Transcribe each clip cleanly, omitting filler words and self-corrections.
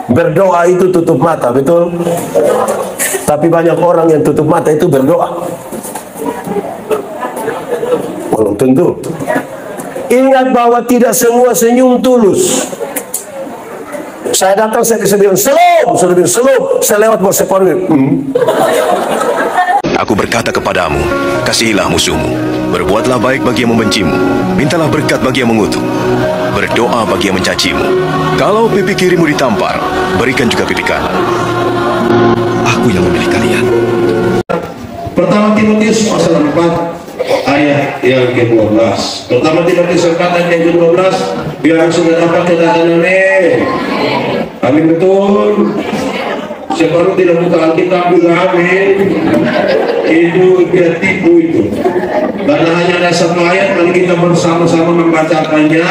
Berdoa itu tutup mata, betul? Tapi banyak orang yang tutup mata itu berdoa. Belum tentu. Ingat bahwa tidak semua senyum tulus. Saya datang, saya bisa bilang selom, saya lewat bawah sepuluh. Aku berkata kepadamu, kasihilah musuhmu, berbuatlah baik bagi yang membencimu, mintalah berkat bagi yang mengutuk, berdoa bagi yang mencacimu. Kalau pipi kirimu ditampar, berikan juga pipi kanan. Aku yang memilih kalian. Pertama Timotius pasal 4 ayat yang ke-12. Pertama Timotius 4 ayat yang ke-12, biar sudah dapat kedatangan. Amin, betul. Sebaru tidak buka Alkitab juga, amin. Itu dia tipu itu. Karena hanya ada satu ayat, mari kita bersama-sama membacakannya.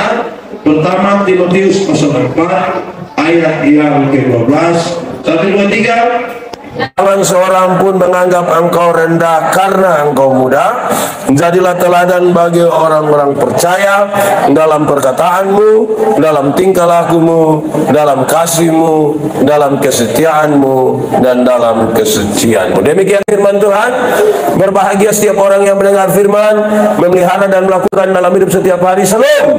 Pertama Timotius pasal 4 ayat yang ke-12. 1, 2, 3. Jangan seorang pun menganggap engkau rendah karena engkau muda. Jadilah teladan bagi orang-orang percaya dalam perkataanmu, dalam tingkah lakumu, dalam kasihmu, dalam kesetiaanmu, dan dalam kesucianmu. Demikian firman Tuhan. Berbahagia setiap orang yang mendengar firman, memelihara dan melakukan dalam hidup setiap hari. Shalom.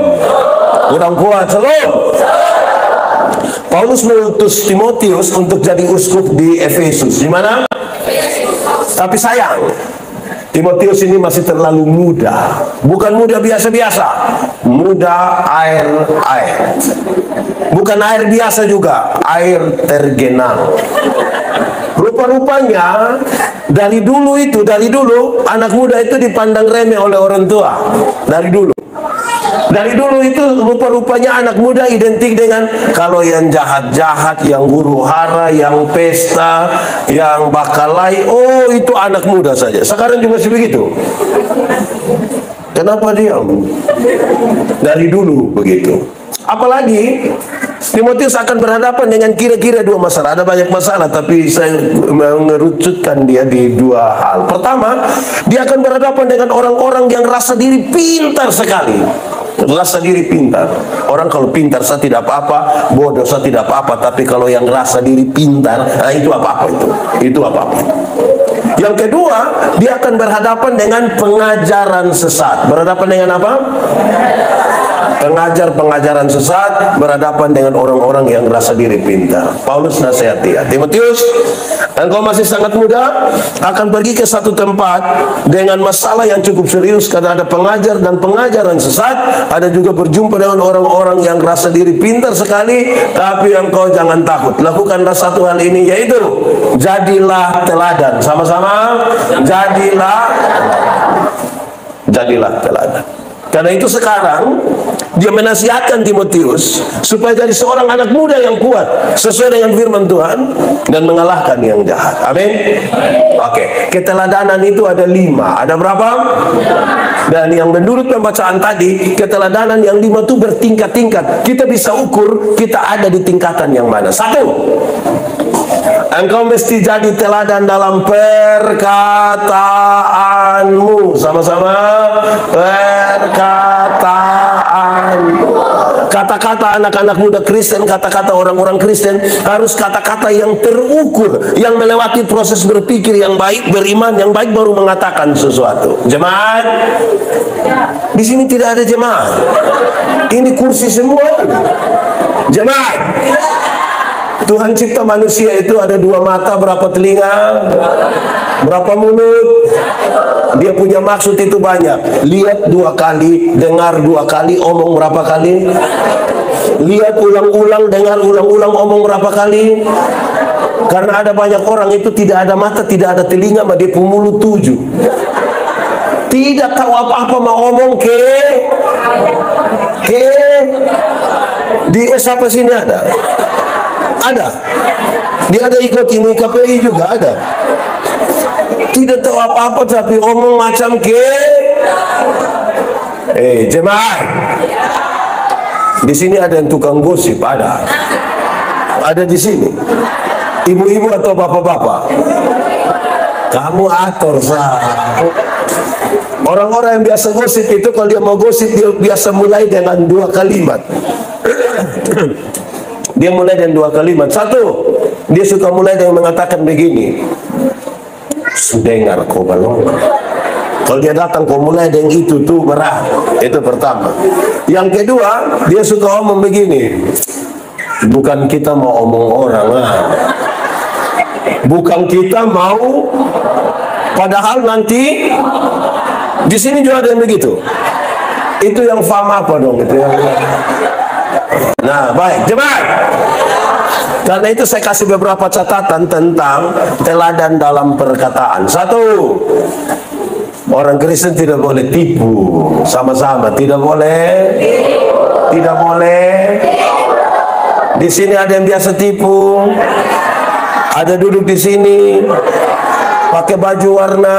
Kurang kuat, shalom. Paulus mengutus Timotius untuk jadi uskup di Efesus. Di mana? Tapi sayang, Timotius ini masih terlalu muda. Bukan muda biasa-biasa, muda air. Bukan air biasa juga, air tergenang. Rupa-rupanya dari dulu anak muda itu dipandang remeh oleh orang tua. Dari dulu itu rupa-rupanya anak muda identik dengan kalau yang jahat-jahat, yang huru hara, yang pesta, yang bakalai, oh itu anak muda saja. Sekarang juga masih begitu. Kenapa diam? Dari dulu begitu. Apalagi Timotius akan berhadapan dengan kira-kira dua masalah. Ada banyak masalah, tapi saya mengerucutkan dia di dua hal. Pertama, dia akan berhadapan dengan orang-orang yang rasa diri pintar sekali. Rasa diri pintar. Orang kalau pintar saya tidak apa-apa, bodoh saya tidak apa-apa. Tapi kalau yang rasa diri pintar, nah itu apa-apa itu. Itu apa-apa itu. Yang kedua, dia akan berhadapan dengan pengajaran sesat. Berhadapan dengan apa? Pengajaran sesat, berhadapan dengan orang-orang yang rasa diri pintar. Paulus nasihati ya, Timotius, engkau masih sangat muda, akan pergi ke satu tempat dengan masalah yang cukup serius karena ada pengajar dan pengajaran sesat. Ada juga berjumpa dengan orang-orang yang rasa diri pintar sekali. Tapi engkau jangan takut, lakukanlah satu hal ini, yaitu jadilah teladan. Sama-sama, jadilah teladan. Karena itu sekarang dia menasihatkan Timotius supaya jadi seorang anak muda yang kuat sesuai dengan firman Tuhan dan mengalahkan yang jahat. Amin. Oke, keteladanan itu ada 5. Ada berapa? Dan yang menurut pembacaan tadi, keteladanan yang 5 itu bertingkat-tingkat. Kita bisa ukur kita ada di tingkatan yang mana. 1, engkau mesti jadi teladan dalam perkataanmu. Sama-sama, perkataan. Kata-kata anak-anak muda Kristen, kata-kata orang-orang Kristen harus kata-kata yang terukur, yang melewati proses berpikir yang baik, beriman yang baik, baru mengatakan sesuatu. Jemaat, di sini tidak ada jemaat. Ini kursi semua. Jemaat, Tuhan cipta manusia itu ada 2 mata, berapa telinga, berapa mulut. Dia punya maksud itu banyak. Lihat 2 kali, dengar 2 kali, omong berapa kali. Lihat ulang-ulang, dengar ulang-ulang, omong berapa kali. Karena ada banyak orang itu tidak ada mata, tidak ada telinga, maka dia punya mulut 7. Tidak tahu apa-apa, mau omong di siapa sini ada? Ada. Dia ada ikut ini KPI juga ada. Tidak tahu apa-apa tapi omong macam jemaah. Di sini ada yang tukang gosip, ada. Ada di sini. Ibu-ibu atau bapak-bapak. Kamu atur sah. Orang-orang yang biasa gosip itu kalau dia mau gosip dia biasa mulai dengan 2 kalimat. Dia mulai dengan 2 kalimat. Satu, dia suka mulai dengan mengatakan begini, dengar kau balong. Kalau dia datang kau mulai dengan itu tuh berat. Itu pertama. Yang kedua, dia suka omong begini, bukan kita mau omong orang lah. Bukan kita mau, padahal nanti di sini juga ada yang begitu. Itu yang faham apa dong? Itu yang... Nah, baik, jemaat. Karena itu saya kasih beberapa catatan tentang teladan dalam perkataan. Satu, orang Kristen tidak boleh tipu. Sama-sama, tidak boleh. Tidak boleh. Di sini ada yang biasa tipu. Ada duduk di sini pakai baju warna.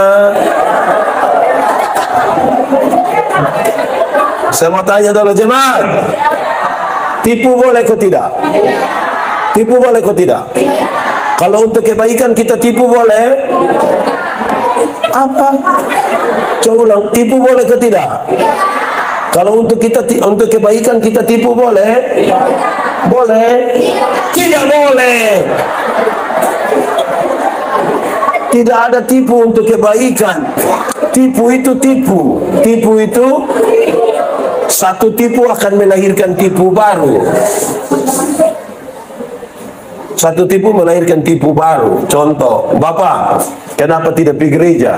Saya mau tanya dulu jemaat, tipu boleh atau tidak? Tipu boleh atau tidak? Kalau untuk kebaikan kita tipu boleh? Apa? Coba ulang, tipu boleh atau tidak? Kalau untuk kebaikan kita tipu boleh? Boleh? Tidak boleh. Tidak ada tipu untuk kebaikan. Tipu itu tipu. Tipu itu, satu tipu akan melahirkan tipu baru. Satu tipu melahirkan tipu baru. Contoh, Bapak, kenapa tidak pergi gereja?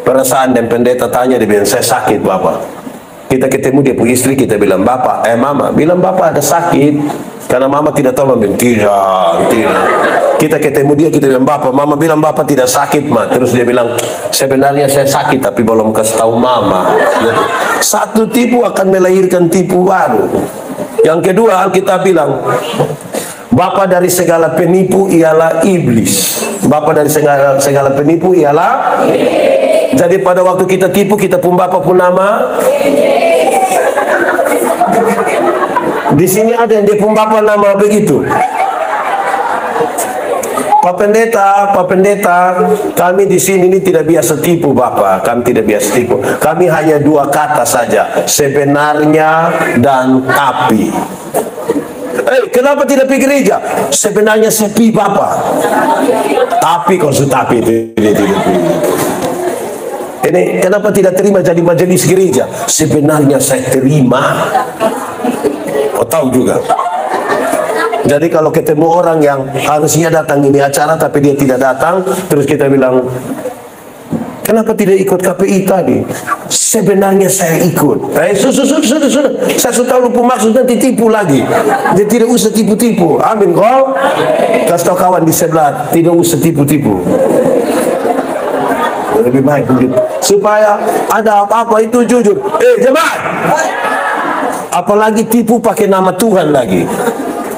Perasaan dan pendeta tanya, dia bilang, saya sakit Bapak. Kita ketemu dia punya istri, kita bilang, Bapak, Mama, bilang Bapak ada sakit. Karena Mama tidak tahu, Mama bilang, tidak. Kita ketemu dia, kita bilang, Bapak, Mama bilang Bapak tidak sakit, Ma. Terus dia bilang, sebenarnya saya sakit, tapi belum kasih tahu Mama. Jadi, satu tipu akan melahirkan tipu baru. Yang kedua, Alkitab bilang, Bapa dari segala penipu ialah iblis. Bapa dari segala penipu ialah. Jadi pada waktu kita tipu, kita pun Bapa pun nama. Di sini ada yang dia pun Bapa nama begitu. Pak Pendeta, kami di sini ini tidak biasa tipu Bapak. Kami tidak biasa tipu. Kami hanya 2 kata saja, sebenarnya dan tapi. Kenapa tidak pergi gereja? Sebenarnya sepi Bapak. Tapi kalau tapi itu tidak pergi. Ini kenapa tidak terima jadi majelis gereja? Sebenarnya saya terima. Kau tahu juga. Jadi kalau ketemu orang yang harusnya datang ini acara tapi dia tidak datang, terus kita bilang, kenapa tidak ikut KPI tadi? Sebenarnya saya ikut. Sudah. Saya sudah tahu lupa maksud, nanti tipu lagi. Dia tidak usah tipu-tipu. Amin kau. Kasih tahu kawan di sebelah, tidak usah tipu-tipu. Lebih baik begitu. Supaya ada apa-apa itu jujur. Jemaat. Apalagi tipu pakai nama Tuhan lagi.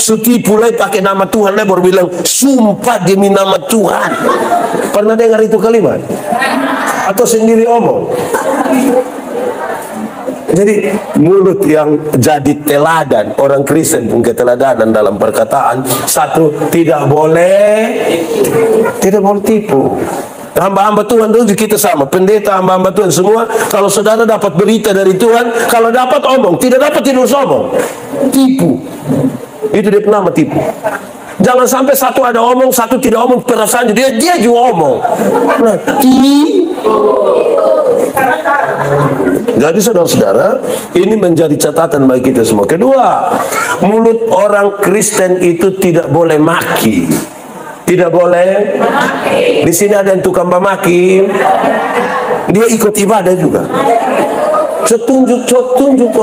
Tipu lagi pakai nama Tuhan lagi baru bilang sumpah demi nama Tuhan. Pernah dengar itu kalimat? Atau sendiri omong? Jadi mulut yang jadi teladan, orang Kristen pun keteladanan dalam perkataan. Satu, tidak boleh tipu. Hamba-hamba Tuhan itu kita sama, pendeta, hamba-hamba Tuhan semua. Kalau saudara dapat berita dari Tuhan, kalau dapat omong, tidak dapat tidak usah omong. Tipu. Itu dia nama tipu. Jangan sampai satu ada omong, satu tidak omong, perasaannya dia juga omong. Nah, jadi saudara-saudara, ini menjadi catatan bagi kita semua. Kedua, mulut orang Kristen itu tidak boleh maki. Tidak boleh. Di sini ada yang tukang memaki. Dia ikut ibadah juga. Tunjuk.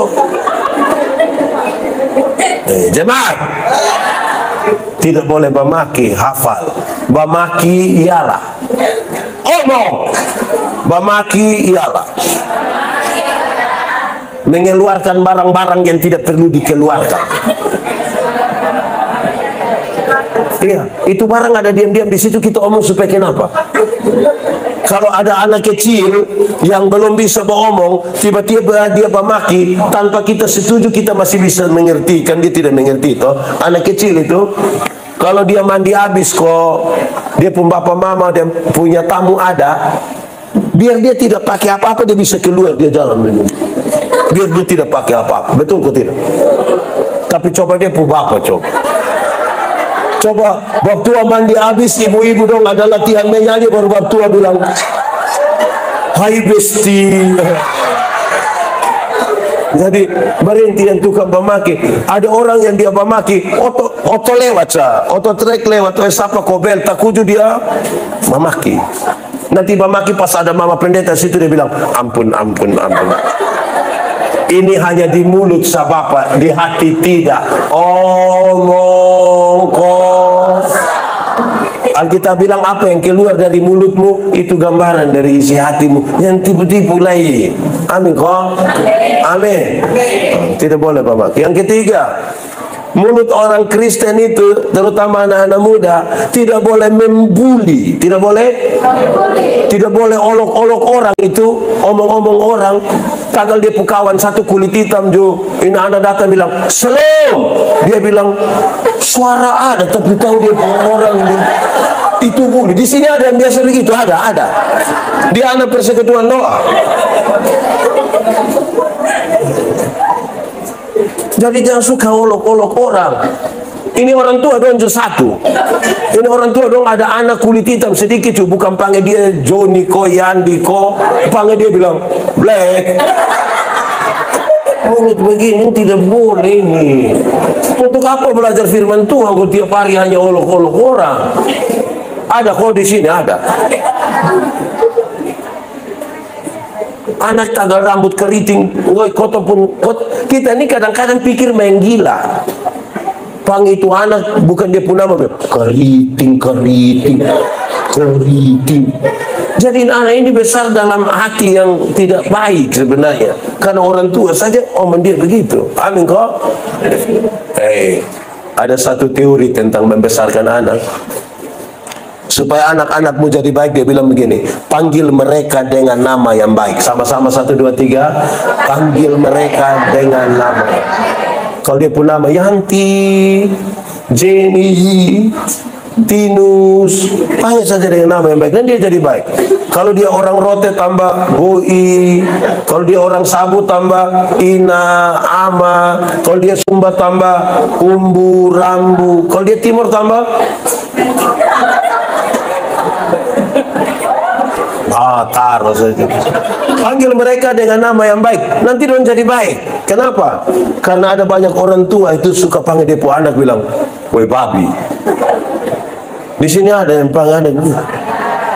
Jemaat, tidak boleh memaki, hafal. Memaki ialah omong. Memaki ialah mengeluarkan barang-barang yang tidak perlu dikeluarkan. Iya, itu barang ada diam-diam di situ, kita omong supaya kenapa? Kalau ada anak kecil yang belum bisa beromong, tiba-tiba dia memaki tanpa kita setuju, kita masih bisa mengerti, kan dia tidak mengerti toh. Anak kecil itu kalau dia mandi habis kok, dia pun bapak mama dan punya tamu ada, biar dia tidak pakai apa-apa dia bisa keluar, dia jalan begini. Biar dia tidak pakai apa-apa, betul kok tidak? Tapi coba dia pu bapak coba. Coba bab tua mandi habis, ibu-ibu dong ada latihan menyanyi, baru bab tua bilang, hai besti. Jadi berhenti yang tukang pemaki. Ada orang yang dia pemaki, oto lewat sa, oto trek lewat, siapa kobel takuju dia memaki. Nanti memaki pas ada mama pendeta situ dia bilang, ampun. Ini hanya di mulut sa bapak, di hati tidak. Omong kos. Alkitab bilang apa yang keluar dari mulutmu itu gambaran dari isi hatimu. Yang tipu-tipu lagi. Amin kok. Amin. Tidak boleh Bapak. Yang ketiga, mulut orang Kristen itu, terutama anak-anak muda, tidak boleh membuli. Tidak boleh olok-olok orang itu, omong-omong orang. Kadang dia kawan satu kulit hitam jo, ini anak datang bilang, "Shalom." Dia bilang, suara ada tapi tahu dia orang dia. Itu bully. Di sini ada yang biasa begitu, ada. Di anak persekutuan doa. Jadi jangan suka olok-olok orang. Ini orang tua dong satu. Ini orang tua dong ada anak kulit hitam sedikit, bukan panggil dia Johnny ko, Yandi ko, panggil dia bilang Black. Mulut begini tidak boleh nih. Untuk apa belajar firman Tuhan kalau tiap hari hanya olok-olok orang? Ada kok di sini ada. Anak tagal rambut keriting, woi kotor pun kita ini kadang-kadang pikir main gila. Pang itu anak bukan dia pun nama keriting. Jadi anak ini besar dalam hati yang tidak baik sebenarnya. Karena orang tua saja omong dia begitu. Amin kok. Ada satu teori tentang membesarkan anak. Supaya anak-anakmu jadi baik, dia bilang begini, panggil mereka dengan nama yang baik. Sama-sama 1, 2, 3. Panggil mereka dengan nama. Kalau dia pun nama Yanti, Jenny, Tinus, panggil saja dengan nama yang baik, dan dia jadi baik. Kalau dia orang Rote tambah Boi, kalau dia orang Sabu tambah Ina, Ama, kalau dia Sumba tambah Umbu, Rambu, kalau dia Timur tambah taruh saja. Panggil mereka dengan nama yang baik, nanti dong jadi baik. Kenapa? Karena ada banyak orang tua itu suka panggil dia anak bilang, woi babi. Di sini ada yang panggil anak.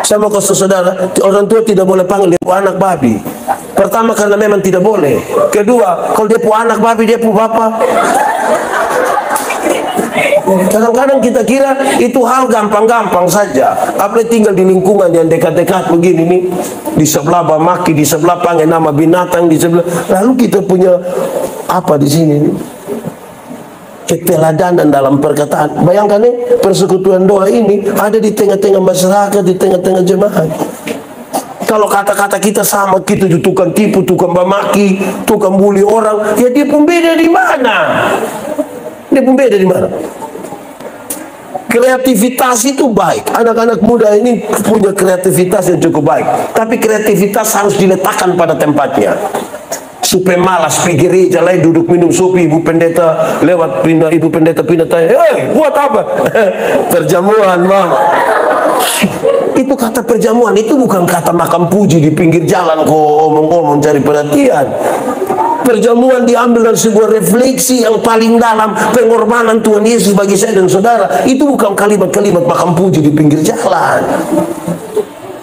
Sama kau saudara, orang tua tidak boleh panggil dia anak babi. Pertama karena memang tidak boleh. Kedua, kalau dia anak babi, dia bapak. Kadang-kadang kita kira itu hal gampang-gampang saja. Apalagi tinggal di lingkungan yang dekat-dekat begini nih, di sebelah bamaki, di sebelah panggil nama binatang, di sebelah. Lalu kita punya apa di sini nih? Keteladanan dalam perkataan. Bayangkan nih, persekutuan doa ini ada di tengah-tengah masyarakat, di tengah-tengah jemaat. Kalau kata-kata kita sama, kita tukang tipu, tukang bamaki, tukang bully orang, ya dia pembeda di mana? Dia pembeda di mana? Kreativitas itu baik. Anak-anak muda ini punya kreativitas yang cukup baik. Tapi kreativitas harus diletakkan pada tempatnya. Supaya malas pergi gereja lain duduk minum sopi, ibu pendeta lewat pindah, ibu pendeta pindah tanya, buat apa? Perjamuan, Bang. Itu kata perjamuan, itu bukan kata makan puji di pinggir jalan kok omong-omong cari perhatian. Perjamuan diambil dari sebuah refleksi yang paling dalam, pengorbanan Tuhan Yesus bagi saya dan saudara. Itu bukan kalimat-kalimat makan puji di pinggir jalan.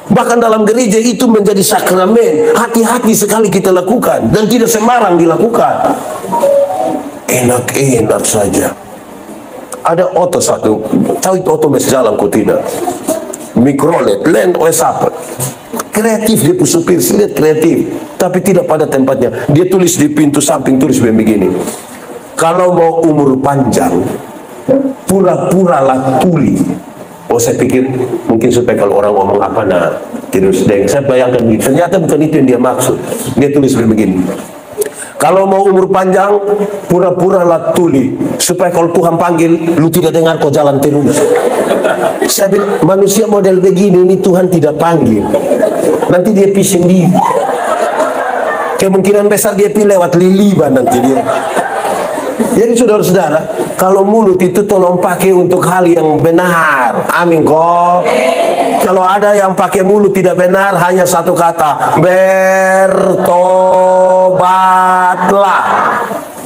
Bahkan dalam gereja itu menjadi sakramen. Hati-hati sekali kita lakukan dan tidak sembarang dilakukan. Enak-enak saja. Ada otot satu, tahu itu otot masih jalan kok tidak. Mikrolet, land apa? Kreatif dia supir, lihat kreatif, tapi tidak pada tempatnya. Dia tulis di pintu samping, tulis begini. Kalau mau umur panjang, pura-pura lah tuli. Oh, saya pikir mungkin supaya kalau orang ngomong apa terus deng. Saya bayangkan gitu. Ternyata bukan itu yang dia maksud. Dia tulis begini. Kalau mau umur panjang, pura-pura lah tuli, supaya kalau Tuhan panggil, lu tidak dengar kau jalan terus. Saya bilang, manusia model begini ini Tuhan tidak panggil. Nanti dia pising diri. Kemungkinan besar dia pilih lewat Liliban nanti dia. Jadi saudara-saudara, kalau mulut itu tolong pakai untuk hal yang benar. Amin kok. Kalau ada yang pakai mulut tidak benar, hanya satu kata, bertobatlah.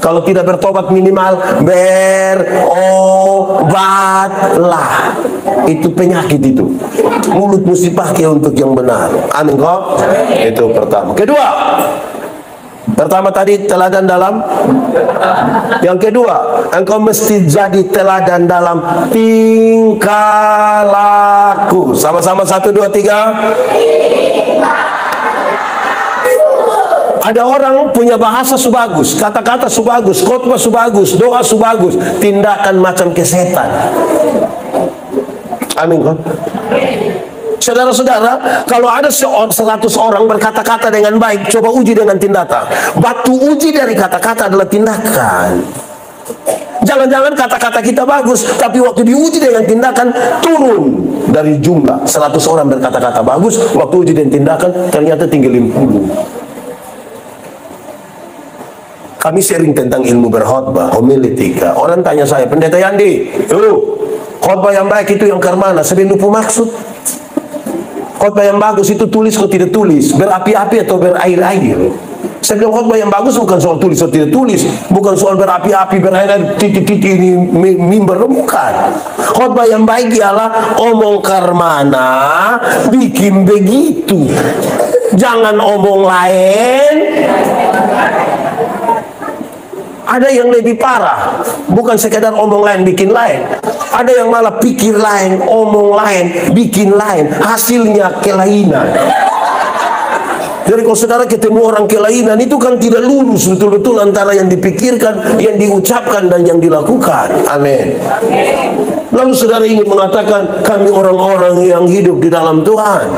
Kalau tidak bertobat minimal berobatlah. Itu penyakit itu. Mulut mesti pakai untuk yang benar. Amin kok. Itu pertama. Kedua, pertama tadi teladan dalam. Yang kedua, engkau mesti jadi teladan dalam tingkah laku. Sama-sama 1, 2, 3. Ada orang punya bahasa subagus, kata-kata subagus, khotbah subagus, doa subagus, tindakan macam kesetan. Amin kan? Saudara-saudara, kalau ada 100 orang berkata-kata dengan baik, coba uji dengan tindakan. Batu uji dari kata-kata adalah tindakan. Jangan-jangan kata-kata kita bagus, tapi waktu diuji dengan tindakan turun dari jumlah 100 orang berkata-kata bagus, waktu uji dengan tindakan ternyata tinggal 50. Kami sharing tentang ilmu berkhotbah, homiletika. Orang tanya saya, Pendeta Yandi, khotbah yang baik itu yang ke mana? Saya lupa maksud. Khotbah yang bagus itu tulis atau tidak tulis, berapi-api atau berair-air. Saya bilang khotbah yang bagus bukan soal tulis atau tidak tulis, bukan soal berapi-api, berair-air, titik-titik ini mimbar, bukan. Khotbah yang baik ialah omong karmana, bikin begitu. Jangan omong lain. Ada yang lebih parah, bukan sekedar omong lain bikin lain. Ada yang malah pikir lain, omong lain, bikin lain, hasilnya kelainan. Jadi kalau saudara ketemu orang kelainan, itu kan tidak lurus betul-betul antara yang dipikirkan, yang diucapkan, dan yang dilakukan. Amin. Lalu saudara ingin mengatakan, kami orang-orang yang hidup di dalam Tuhan,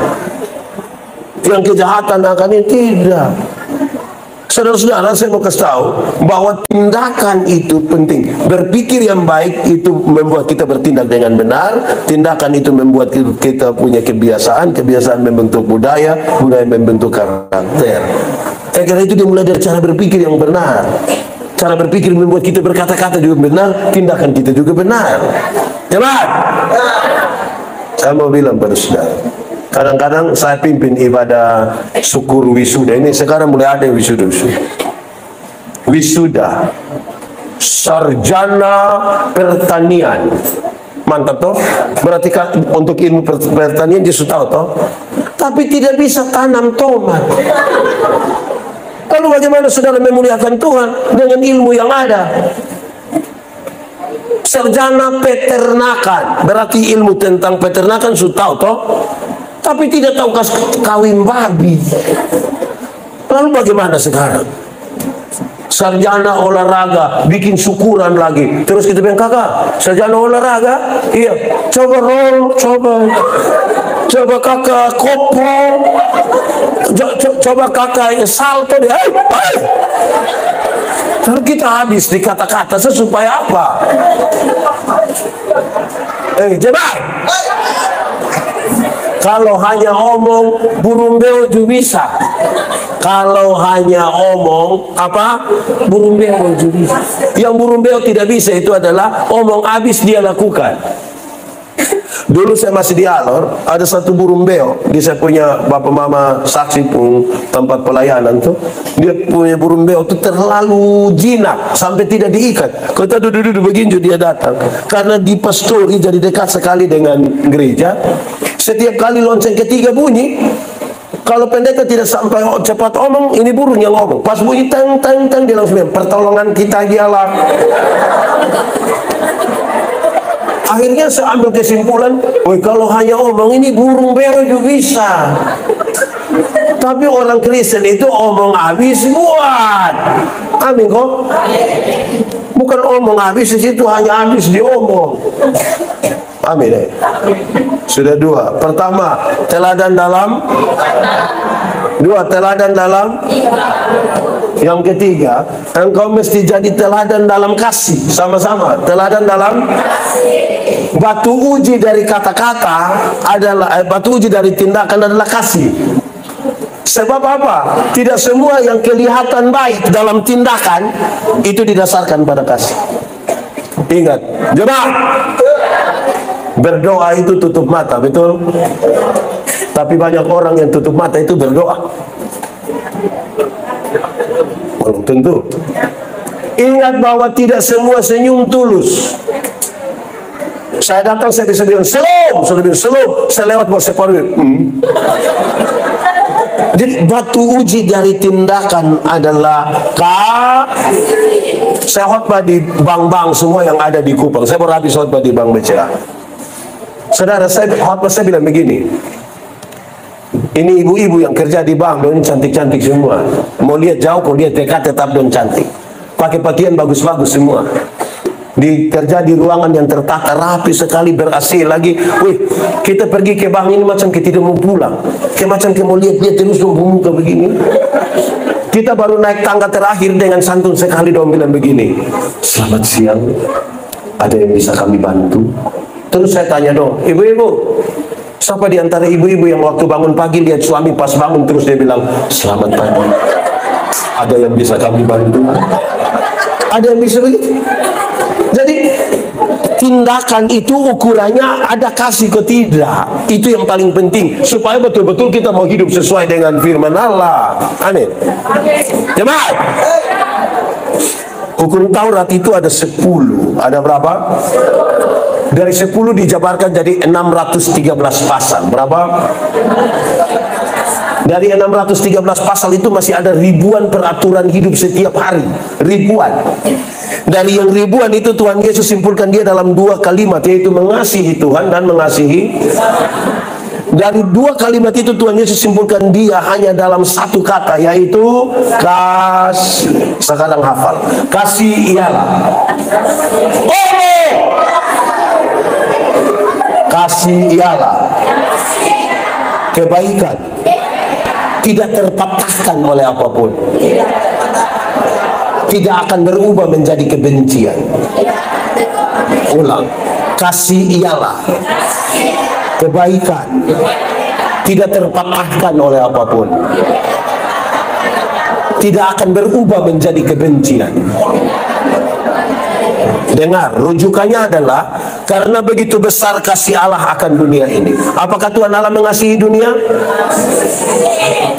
yang kejahatan akan ini, tidak. Saudara-saudara, saya mau kasih tahu bahwa tindakan itu penting. Berpikir yang baik itu membuat kita bertindak dengan benar. Tindakan itu membuat kita punya kebiasaan. Kebiasaan membentuk budaya. Budaya membentuk karakter. Karena itu dimulai dari cara berpikir yang benar. Cara berpikir membuat kita berkata-kata juga benar. Tindakan kita juga benar. Hebat. Saya mau bilang pada saudara, kadang-kadang saya pimpin ibadah syukur wisuda. Ini sekarang mulai ada wisuda. Wisuda sarjana pertanian. Mantap toh? Berarti untuk ilmu pertanian dia sudah tahu toh? Tapi tidak bisa tanam tomat. Lalu bagaimana saudara memuliakan Tuhan dengan ilmu yang ada? Sarjana peternakan, berarti ilmu tentang peternakan sudah tahu toh? Tapi tidak tahu kawin babi. Lalu bagaimana sekarang? Sarjana olahraga, bikin syukuran lagi. Terus kita bilang, kakak, sarjana olahraga? Iya. Coba roll, coba kakak kopo, coba kakak salto deh. Lalu kita habis di kata-kata supaya apa? Coba. Kalau hanya omong, burung beo juga bisa. Kalau hanya omong, apa? Burung beo juga bisa. Yang burung beo tidak bisa itu adalah omong habis dia lakukan. Dulu saya masih di Alor, ada satu burung beo. Dia saya punya bapak mama saksi pun tempat pelayanan tuh. Dia punya burung beo itu terlalu jinak sampai tidak diikat. Kalau kita duduk-duduk begini dia datang. Karena di pastori jadi dekat sekali dengan gereja. Setiap kali lonceng ketiga bunyi, kalau pendeta tidak sampai cepat omong, ini burung yang ngomong. Pas bunyi tang tang tang dia langsung bilang, pertolongan kita ialah. Akhirnya saya ambil kesimpulan, kalau hanya omong ini burung beo juga bisa. Tapi orang Kristen itu omong habis buat. Amin kok. Bukan omong habis di situ, hanya habis diomong. Amin. Sudah dua. Pertama, teladan dalam. Dua, teladan dalam. Yang ketiga, engkau mesti jadi teladan dalam kasih. Sama-sama, teladan dalam. Batu uji dari kata-kata adalah batu uji dari tindakan adalah kasih. Sebab apa? Tidak semua yang kelihatan baik dalam tindakan itu didasarkan pada kasih. Ingat, jemaah, berdoa itu tutup mata, betul? Tapi banyak orang yang tutup mata itu berdoa. Belum tentu. Ingat bahwa tidak semua senyum tulus. Saya datang, saya bisa bilang shalom, saya lewat bawah separuh. Jadi batu uji dari tindakan adalah saya khotbah di bank-bank semua yang ada di Kupang. Saya baru habis khotbah di Bank BCA. Saudara, saya khotbah, saya bilang begini. Ini ibu-ibu yang kerja di bank, don cantik-cantik semua. Mau lihat jauh, kau lihat dekat tetap don cantik. Pakai pakaian bagus-bagus semua. Kerja di ruangan yang tertata rapi sekali, ber-AC lagi. Wih, kita pergi ke bank ini macam kita tidak mau pulang. Kayak macam kita mau lihat-lihat terus muka begini. Kita baru naik tangga terakhir dengan santun sekali dong bilang begini. Selamat siang, ada yang bisa kami bantu? Terus saya tanya dong, ibu-ibu, siapa di antara ibu-ibu yang waktu bangun pagi lihat suami pas bangun terus dia bilang, selamat pagi, ada yang bisa kami bantu? Ada yang bisa begitu? Jadi tindakan itu ukurannya ada kasih ke tidak. Itu yang paling penting supaya betul-betul kita mau hidup sesuai dengan firman Allah. Amin. Jemaat, hukum Taurat itu ada 10. Ada berapa? Dari 10 dijabarkan jadi 613 pasal. Berapa? Dari 613 pasal itu masih ada ribuan peraturan hidup setiap hari. Ribuan. Dari yang ribuan itu Tuhan Yesus simpulkan dia dalam 2 kalimat, yaitu mengasihi Tuhan dan mengasihi. Dari 2 kalimat itu Tuhan Yesus simpulkan dia hanya dalam 1 kata, yaitu kasih. Sekarang hafal. Kasih ialah. Kasih ialah kebaikan, tidak terpatahkan oleh apapun, tidak akan berubah menjadi kebencian. Ulang, kasih ialah kebaikan, tidak terpatahkan oleh apapun, tidak akan berubah menjadi kebencian. Dengar, rujukannya adalah karena begitu besar kasih Allah akan dunia ini. Apakah Tuhan Allah mengasihi dunia?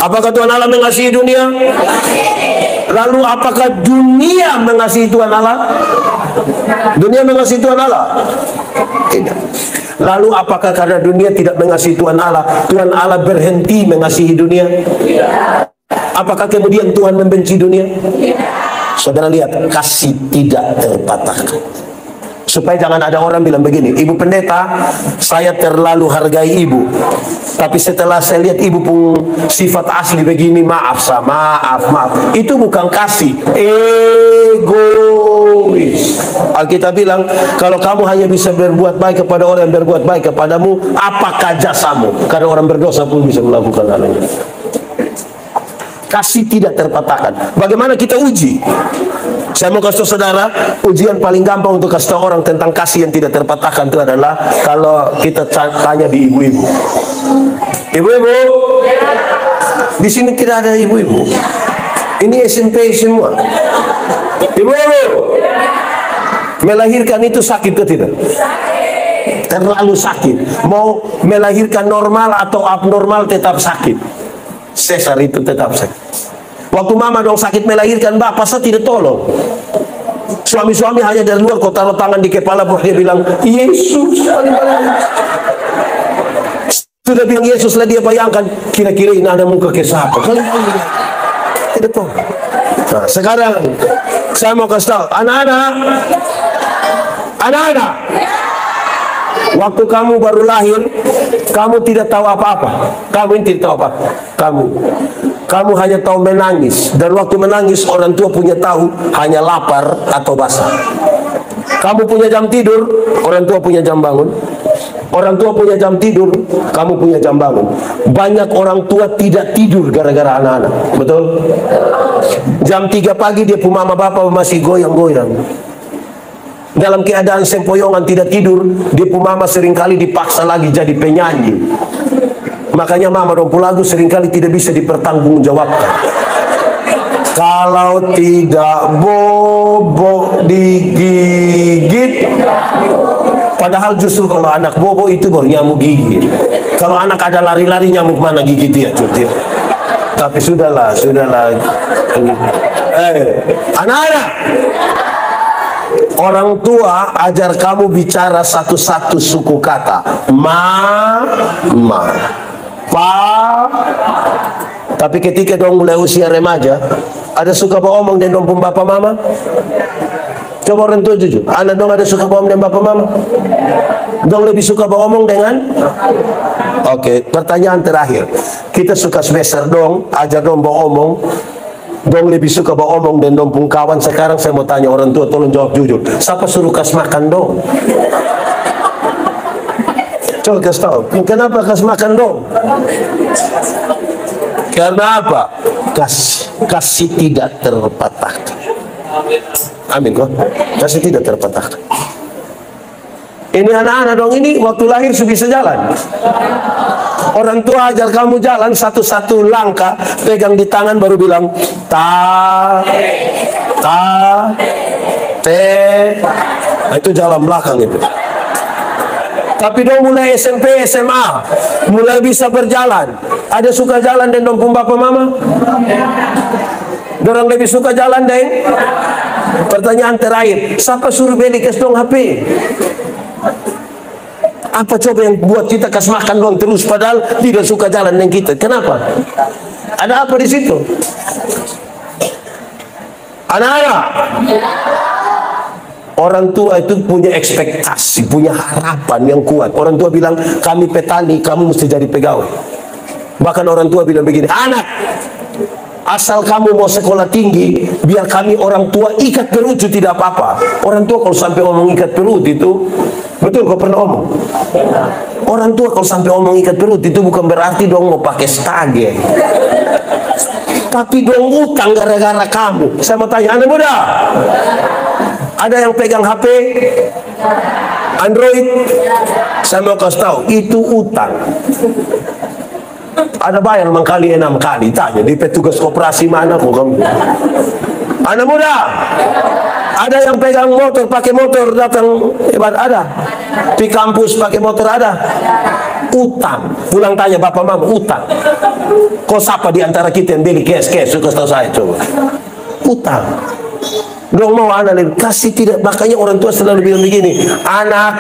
Apakah Tuhan Allah mengasihi dunia? Lalu apakah dunia mengasihi Tuhan Allah? Dunia mengasihi Tuhan Allah? Tidak. Lalu apakah karena dunia tidak mengasihi Tuhan Allah berhenti mengasihi dunia? Apakah kemudian Tuhan membenci dunia? Saudara lihat, kasih tidak terpatahkan. Supaya jangan ada orang bilang begini, ibu pendeta, saya terlalu hargai ibu, tapi setelah saya lihat ibu pun sifat asli begini, maaf. Itu bukan kasih, egois. Alkitab bilang, kalau kamu hanya bisa berbuat baik kepada orang yang berbuat baik kepadamu, apakah jasamu? Karena orang berdosa pun bisa melakukan hal ini. Kasih tidak terpatahkan. Bagaimana kita uji? Saya mau kasih tahu saudara, ujian paling gampang untuk kasih tahu orang tentang kasih yang tidak terpatahkan itu adalah kalau kita tanya di ibu-ibu. Ibu-ibu, di sini tidak ada ibu-ibu. Ini SMP semua. Ibu-ibu, melahirkan itu sakit atau tidak? Terlalu sakit. Mau melahirkan normal atau abnormal tetap sakit. Sesar itu tetap sakit. Waktu mama dong sakit melahirkan, bapak saya tidak tolong. Suami-suami hanya dari luar, kau taruh tangan di kepala, dia bilang Yesus. Sudah bilang Yesus lah, dia bayangkan kira-kira ini ada muka ke siapa. Tidak tahu. Nah, sekarang saya mau kasih tahu anak-anak, waktu kamu baru lahir, kamu tidak tahu apa-apa. Kamu tidak tahu apa. Kamu hanya tahu menangis. Dan waktu menangis, orang tua punya tahu hanya lapar atau basah. Kamu punya jam tidur, orang tua punya jam bangun. Orang tua punya jam tidur, kamu punya jam bangun. Banyak orang tua tidak tidur gara-gara anak-anak. Betul? Jam 3 pagi dia punya mama bapak masih goyang-goyang. Dalam keadaan sempoyongan tidak tidur, dia pun mama seringkali dipaksa lagi jadi penyanyi. Makanya mama dong lagu seringkali tidak bisa dipertanggungjawabkan. Kalau tidak bobo digigit, padahal justru kalau anak bobo itu baru nyamuk gigit. Kalau anak ada lari-lari, nyamuk mana gigit dia, cuti. Tapi sudahlah. Anak-anak, orang tua ajar kamu bicara satu-satu suku kata. Ma, pa. Tapi ketika dong mulai usia remaja, ada suka bohong dengan dong pun bapak mama? Coba orang tua jujur, anak dong ada suka bohong dengan bapak mama? Dong lebih suka bohong dengan? Oke, pertanyaan terakhir. Kita suka semester dong, ajar dong bohong. Dong lebih suka bohong dan dong pun kawan. Sekarang saya mau tanya orang tua, tolong jawab jujur. Siapa suruh kas makan dong? Coba kasih tahu, kenapa kas makan dong? Karena apa? Kasih tidak terpatahkan. Amin kok. Kasih tidak terpatahkan. Ini anak-anak dong, ini waktu lahir sudah bisa jalan. Orang tua ajar kamu jalan satu-satu langkah, pegang di tangan baru bilang ta, te. Nah, itu jalan belakang itu. Tapi dong mulai SMP, SMA, mulai bisa berjalan. Ada suka jalan dan dong pun bapak mama? Dorang lebih suka jalan deh. Pertanyaan terakhir, siapa suruh beli kes dong HP? Apa coba yang buat kita kas makan dong terus padahal tidak suka jalan dengan kita? Kenapa? Ada apa di situ? Anak-anak, orang tua itu punya ekspektasi, punya harapan yang kuat. Orang tua bilang, kami petani, kamu mesti jadi pegawai. Bahkan orang tua bilang begini, anak, asal kamu mau sekolah tinggi, biar kami orang tua ikat perut itu tidak apa-apa. Orang tua kalau sampai omong ikat perut itu, betul kau pernah omong? Orang tua kalau sampai omong ikat perut itu bukan berarti dong mau pakai stage. Tapi dong utang gara-gara kamu. Saya mau tanya, anak muda, ada yang pegang HP Android? Saya mau kasih tahu, itu utang. Ada bayar mengkali 6 kali. Tanya di petugas koperasi mana kok kamu? Anak muda, ada yang pegang motor, pakai motor datang, ada. Di kampus pakai motor ada. Utang. Pulang tanya bapak mama, utang. Kok siapa di antara kita yang beli cash? Suka tahu saya coba. Utang. Dong mau anak kasih tidak, makanya orang tua selalu bilang begini, anak,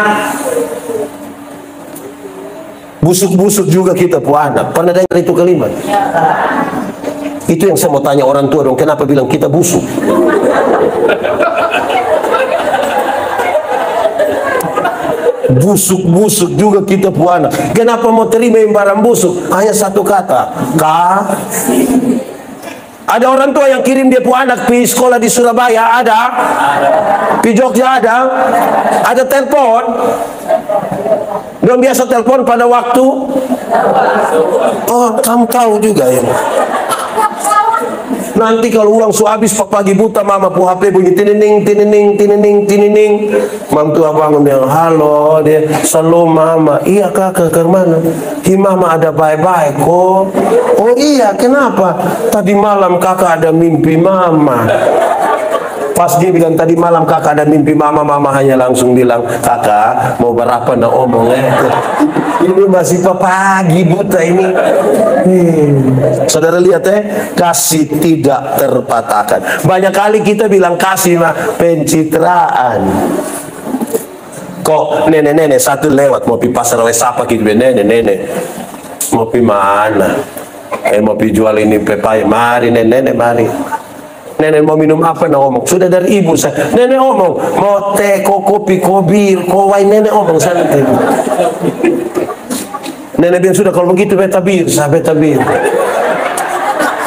busuk-busuk juga kita pu anak. Pernah dengar itu kalimat? Itu yang saya mau tanya orang tua dong, kenapa bilang kita busuk? Busuk-busuk juga kita pu anak. Kenapa mau terima yang barang busuk? Hanya satu kata, Ada orang tua yang kirim dia pu anak pergi sekolah di Surabaya, ada. Di Jogja ada telepon. Dia biasa telepon pada waktu. Oh, kamu tahu juga ya. Nanti kalau uang su habis pagi buta mama pu HP bunyi tinining. Mam tua bangun bilang, halo, dia selalu mama. Iya kakak ke mana? Hi mama ada baik-baik kok. Oh iya, kenapa? Tadi malam kakak ada mimpi mama. Pas dia bilang tadi malam kakak ada mimpi mama hanya langsung bilang, kakak mau berapa nak omong ini masih pagi buta ini. Saudara lihat kasih tidak terpatahkan. Banyak kali kita bilang kasih mah pencitraan. Kok nenek-nenek satu lewat mau pi pasar wesapa gitu, nenek mau pi mana? Mau pi jual ini pepaya, mari nenek mari. Nenek mau minum apa? Nah ngomong sudah dari ibu saya. Nenek ngomong mau teh, kopi, kobir, kowai. Nenek ngomong saya. Nenek bilang sudah kalau begitu beta bir.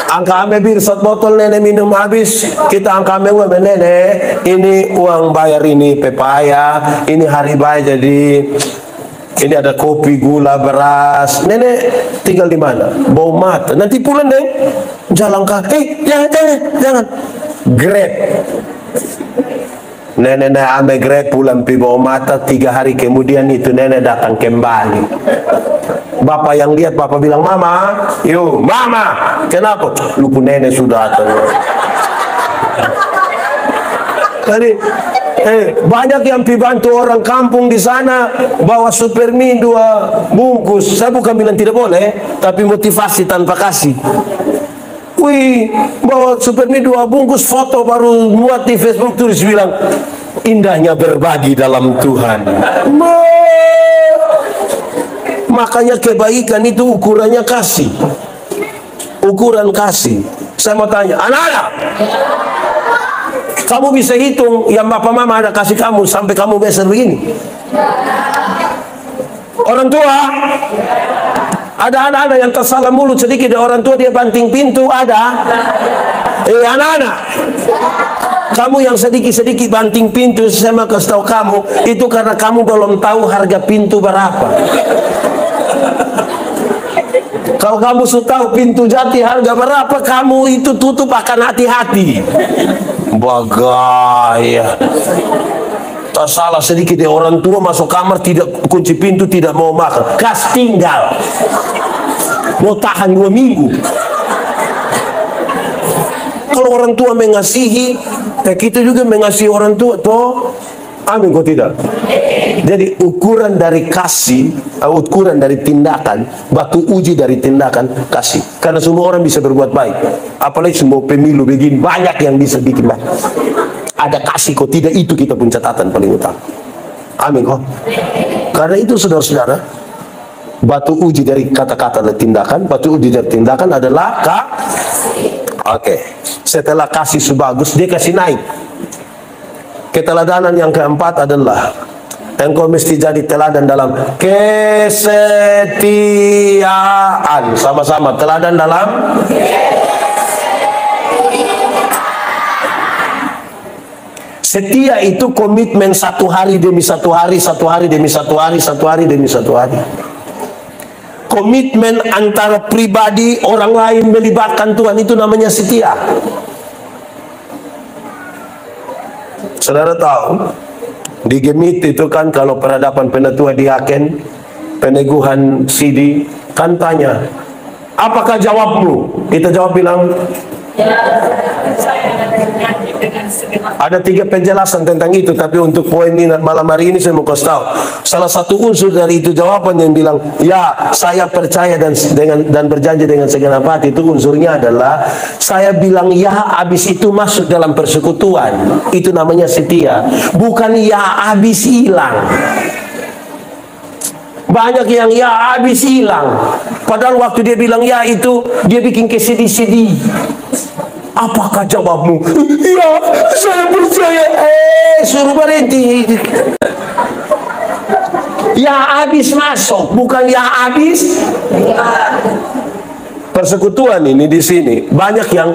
Angka ame bir satu botol, nenek minum habis. Kita angka ame uang, nenek ini uang bayar ini pepaya, ini hari bayar jadi. Ini ada kopi, gula, beras. Nenek tinggal di mana? Bau mata. Nanti pulang deh. Jalan kaki. Jangan. Grab. Nenek ame grep pulang pi bawah mata, 3 hari kemudian itu nenek datang kembali. Bapak yang lihat, bapak bilang, mama, yuk, mama, kenapa? Lupa nenek sudah datang. Jadi, banyak yang pi bantu orang kampung di sana, bawa supermi 2 bungkus. Saya bukan bilang tidak boleh, tapi motivasi tanpa kasih. Wih, bawa supermi 2 bungkus, foto baru muat di Facebook, tulis bilang, indahnya berbagi dalam Tuhan. Makanya kebaikan itu ukurannya kasih. Ukuran kasih. Saya mau tanya, anak-anak, kamu bisa hitung yang bapak mama ada kasih kamu sampai kamu besar begini? Orang tua, ada anak-anak yang tersalah mulut sedikit dari orang tua, dia banting pintu, ada. Anak-anak, kamu yang sedikit-sedikit banting pintu, saya mau kasih tahu kamu, itu karena kamu belum tahu harga pintu berapa. Kalau kamu sudah tahu pintu jati harga berapa, kamu itu tutup akan hati-hati. Bagaya. Tak salah sedikit dari orang tua masuk kamar, tidak kunci pintu, tidak mau makan, kas tinggal, mau tahan 2 minggu. Kalau orang tua mengasihi, kita juga mengasihi orang tua, toh, amin kok tidak? Jadi ukuran dari kasih, ukuran dari tindakan, batu uji dari tindakan kasih. Karena semua orang bisa berbuat baik, apalagi semua pemilu begini, banyak yang bisa bikin baik. Ada kasih kok tidak, itu kita pun catatan paling utama. Amin kok. Karena itu saudara-saudara, batu uji dari kata-kata dan tindakan, batu uji dari tindakan adalah Oke. Setelah kasih sebagus, dia kasih naik. Keteladanan yang keempat adalah engkau mesti jadi teladan dalam kesetiaan. Sama-sama, teladan dalam setia. Itu komitmen 1 hari demi 1 hari, 1 hari demi 1 hari, 1 hari demi 1 hari. Komitmen antara pribadi, orang lain melibatkan Tuhan, itu namanya setia. Saudara tahu, di Gemit itu kan kalau peradaban penatua di Aken, peneguhan Sidi, kan tanya, apakah jawabmu? Kita jawab bilang, ada 3 penjelasan tentang itu, tapi untuk poin ini malam hari ini saya mau kasih tahu. Salah satu unsur dari itu jawaban yang bilang, ya saya percaya dan berjanji dengan segenap hati, itu unsurnya adalah saya bilang ya, habis itu masuk dalam persekutuan. Itu namanya setia, bukan ya habis hilang. Banyak yang ya habis hilang, padahal waktu dia bilang ya itu dia bikin kesedih-sedih. Apakah jawabmu? Ya, saya percaya. Suruh berhenti. Ya habis masuk, bukan ya habis. Persekutuan ini di sini banyak yang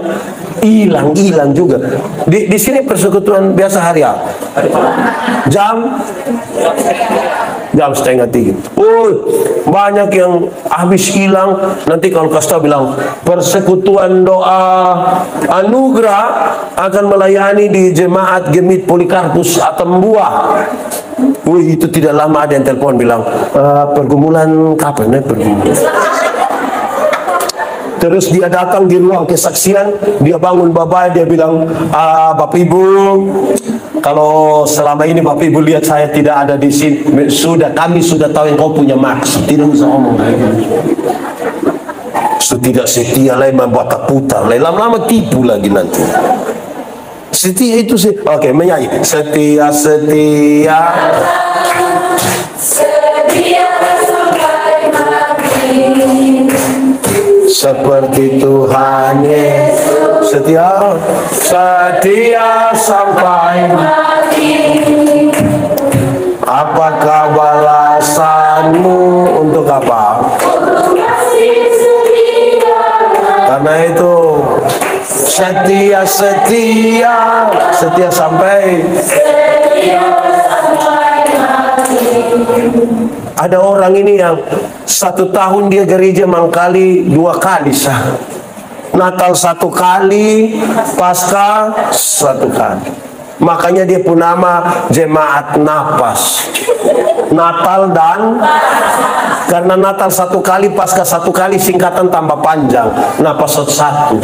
hilang juga. Di sini persekutuan biasa hari apa? Jam 2:30. Banyak yang habis hilang. Nanti kalau kasih bilang persekutuan doa anugerah akan melayani di jemaat Gemit Polikarpus Atambua. Itu tidak lama ada yang telepon bilang, pergumulan kapan pergumulan? Terus dia datang di ruang kesaksian, dia bangun bapak, dia bilang, Bapak Ibu, kalau selama ini Bapak Ibu lihat saya tidak ada di sini, kami sudah tahu yang kau punya maksud. Tidak usah ngomong lagi. Tidak setia lagi, membuat putar, lama-lama tipu lagi nanti. Setia itu sih, oke, menyanyi. Setia, setia, setia sampai mati. Seperti Tuhan Yesus, setia, setia sampai mati. Apakah balasanmu untuk apa? Karena itu setia, setia, setia sampai mati. Ada orang ini yang 1 tahun dia gereja mangkali 2 kali sah. Natal 1 kali, Paskah 1 kali. Makanya dia pun nama jemaat napas. Natal dan karena Natal satu kali, Paskah satu kali, singkatan tambah panjang. Napas satu.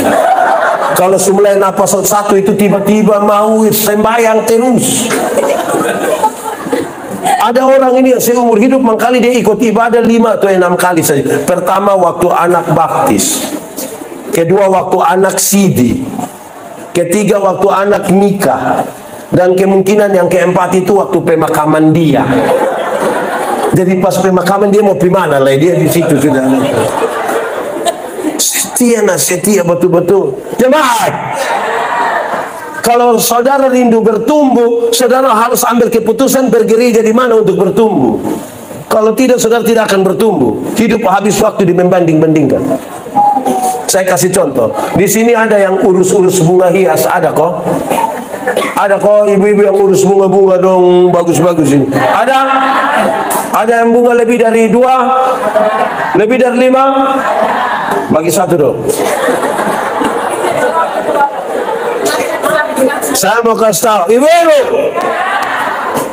Kalau semula napas satu itu tiba-tiba mau sembahyang terus. Ada orang ini yang seumur hidup mengkali dia ikut ibadah 5 atau 6 kali saja. Pertama waktu anak baptis, kedua waktu anak sidi, ketiga waktu anak nikah, dan kemungkinan yang keempat itu waktu pemakaman dia. Jadi pas pemakaman dia mau pergi mana lah, dia di situ sudah. Setia betul-betul. Jemaat, kalau saudara rindu bertumbuh, saudara harus ambil keputusan bergereja di mana untuk bertumbuh. Kalau tidak, saudara tidak akan bertumbuh. Hidup habis waktu di membanding-bandingkan. Saya kasih contoh. Di sini ada yang urus-urus bunga hias, ada kok? Ada kok ibu-ibu yang urus bunga-bunga dong, bagus-bagus ini. Ada? Ada yang bunga lebih dari 2? Lebih dari 5? Bagi 1 dong. Saya mau kasih tahu, ibu-ibu,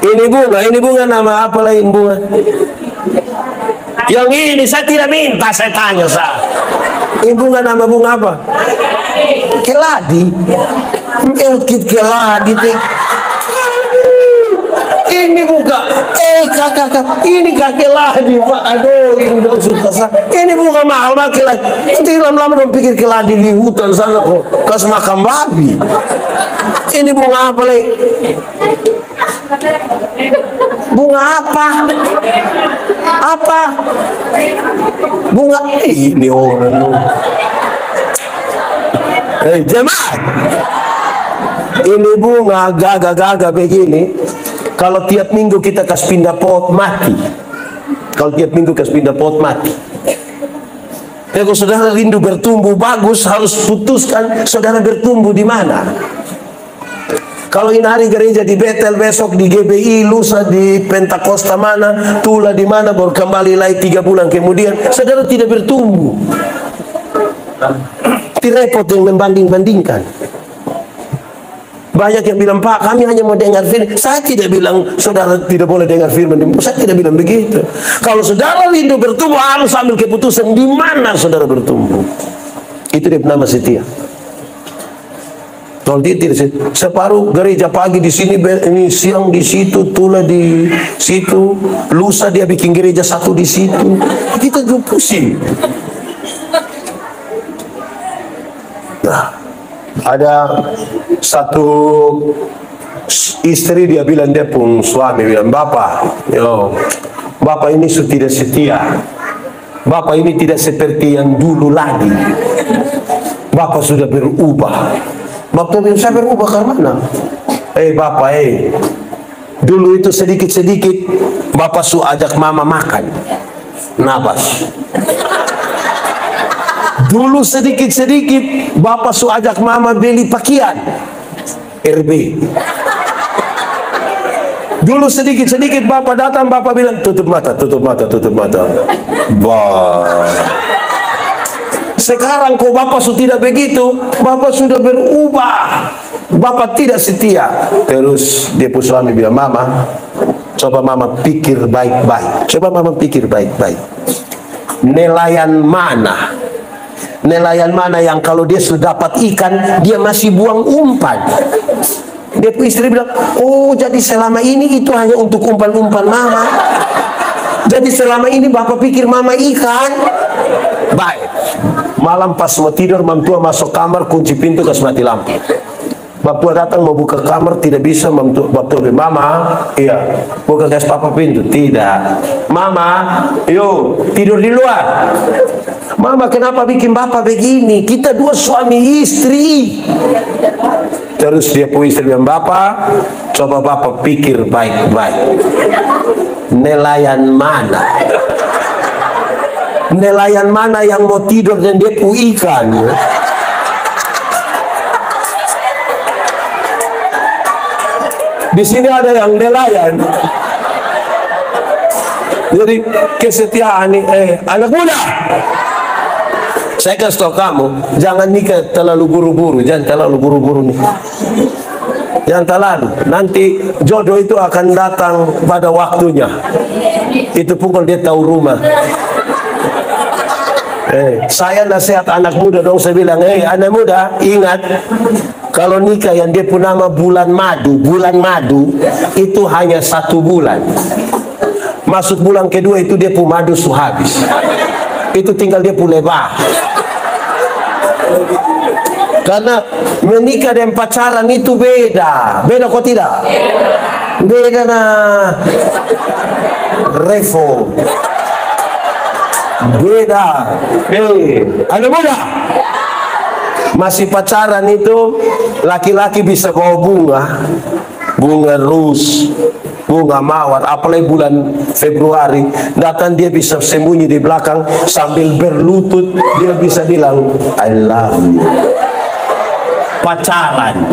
ini bunga nama apa lain bunga? Yang ini saya tidak minta, saya tanya saya. Ini bunga nama bunga apa? Keladi. Keladi. Ini bukan, kakak, ini kakek ladi, Pak. Aduh, ini udah susah. Ini bukan mahal pakai ladi. Nanti lama-lama dong pikir keladi di hutan sana kok, kasih makan babi. Ini bunga apa lagi? Bunga apa? Apa? Bunga ini orang. Hei jemaat, ini bunga gagah-gagah begini. Kalau tiap minggu kita kasih pindah pot mati. Kalau tiap minggu kasih pindah pot mati. Kalau saudara rindu bertumbuh bagus, harus putuskan saudara bertumbuh di mana. Kalau ini hari gereja di Betel, besok di GBI, lusa di Pentakosta mana, Tula di mana, baru kembali lagi 3 bulan kemudian, saudara tidak bertumbuh. Repot yang membanding-bandingkan. Banyak yang bilang, Pak, kami hanya mau dengar firman. Saya tidak bilang saudara tidak boleh dengar firman. Saya tidak bilang begitu. Kalau saudara rindu bertumbuh, harus ambil keputusan di mana saudara bertumbuh. Itu dia nama setia. Kalau dia tidak, separuh gereja pagi di sini, ini siang di situ, Tula di situ, lusa dia bikin gereja satu di situ. Kita juga pusing. Nah, ada satu istri, dia bilang, dia pun suami bilang, Bapak ini sudah tidak setia. Bapak ini tidak seperti yang dulu lagi. Bapak sudah berubah. Bapak bilang, saya berubah karena mana? Bapak, dulu itu sedikit-sedikit Bapak suruh ajak mama makan nabas. Dulu sedikit-sedikit Bapak suruh ajak mama beli pakaian RB. Dulu sedikit-sedikit Bapak datang, Bapak bilang, tutup mata. Bah. Sekarang kok Bapak sudah tidak begitu, Bapak sudah berubah. Bapak tidak setia. Terus dia pun suami bilang, Mama, coba Mama pikir baik-baik. Coba Mama pikir baik-baik. Nelayan mana yang kalau dia sudah dapat ikan, dia masih buang umpan. Dia pun istri bilang, oh jadi selama ini itu hanya untuk umpan-umpan Mama. Jadi selama ini Bapak pikir Mama ikan. Baik. Malam pas mau tidur, Mamtua masuk kamar, kunci pintu, kasih mati lampu. Bapak datang mau buka kamar, tidak bisa. Bapak bilang, Mama, iya, buka gas Papa pintu. Tidak. Mama, yuk tidur di luar. Mama, kenapa bikin Bapak begini? Kita 2 suami istri. Terus dia pun istri bilang, Bapak, coba Bapak pikir baik-baik. Nelayan mana yang mau tidur dan dia pun ikan? Di sini ada yang nelayan. Jadi kesetiaan nih, anak muda. Saya kasih tahu kamu, jangan nikah terlalu buru-buru, jangan terlalu buru-buru nih. Yang terlalu. Nanti jodoh itu akan datang pada waktunya. Itu pukul dia tahu rumah. Saya nasihat anak muda dong, saya bilang, anak muda, ingat, kalau nikah yang dia pun nama bulan madu itu hanya 1 bulan. Masuk bulan kedua itu dia pun madu sudah habis. Itu tinggal dia pun lebah. Karena menikah dan pacaran itu beda kok tidak? Beda nah, Revo. Beda. Anak muda, masih pacaran itu laki-laki bisa bawa bunga ros, bunga mawar, apalagi bulan Februari datang dia bisa sembunyi di belakang sambil berlutut dia bisa bilang I love you. Pacaran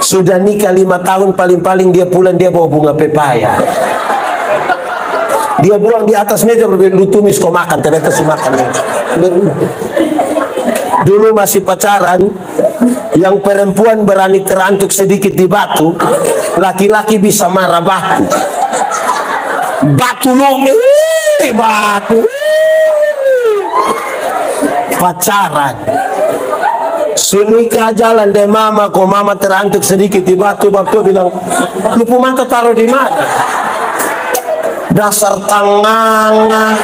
sudah nikah 5 tahun paling-paling dia pulang dia bawa bunga pepaya. Dia buang di atas meja lu tumis kau makan, ternyata si makan. Dulu masih pacaran, yang perempuan berani terantuk sedikit di batu, laki-laki bisa marah batu. Batu lo, batu. Pacaran. Sunika jalan deh mama, kok mama terantuk sedikit di batu, bilang, lupu mata taruh di mana? Dasar tangan.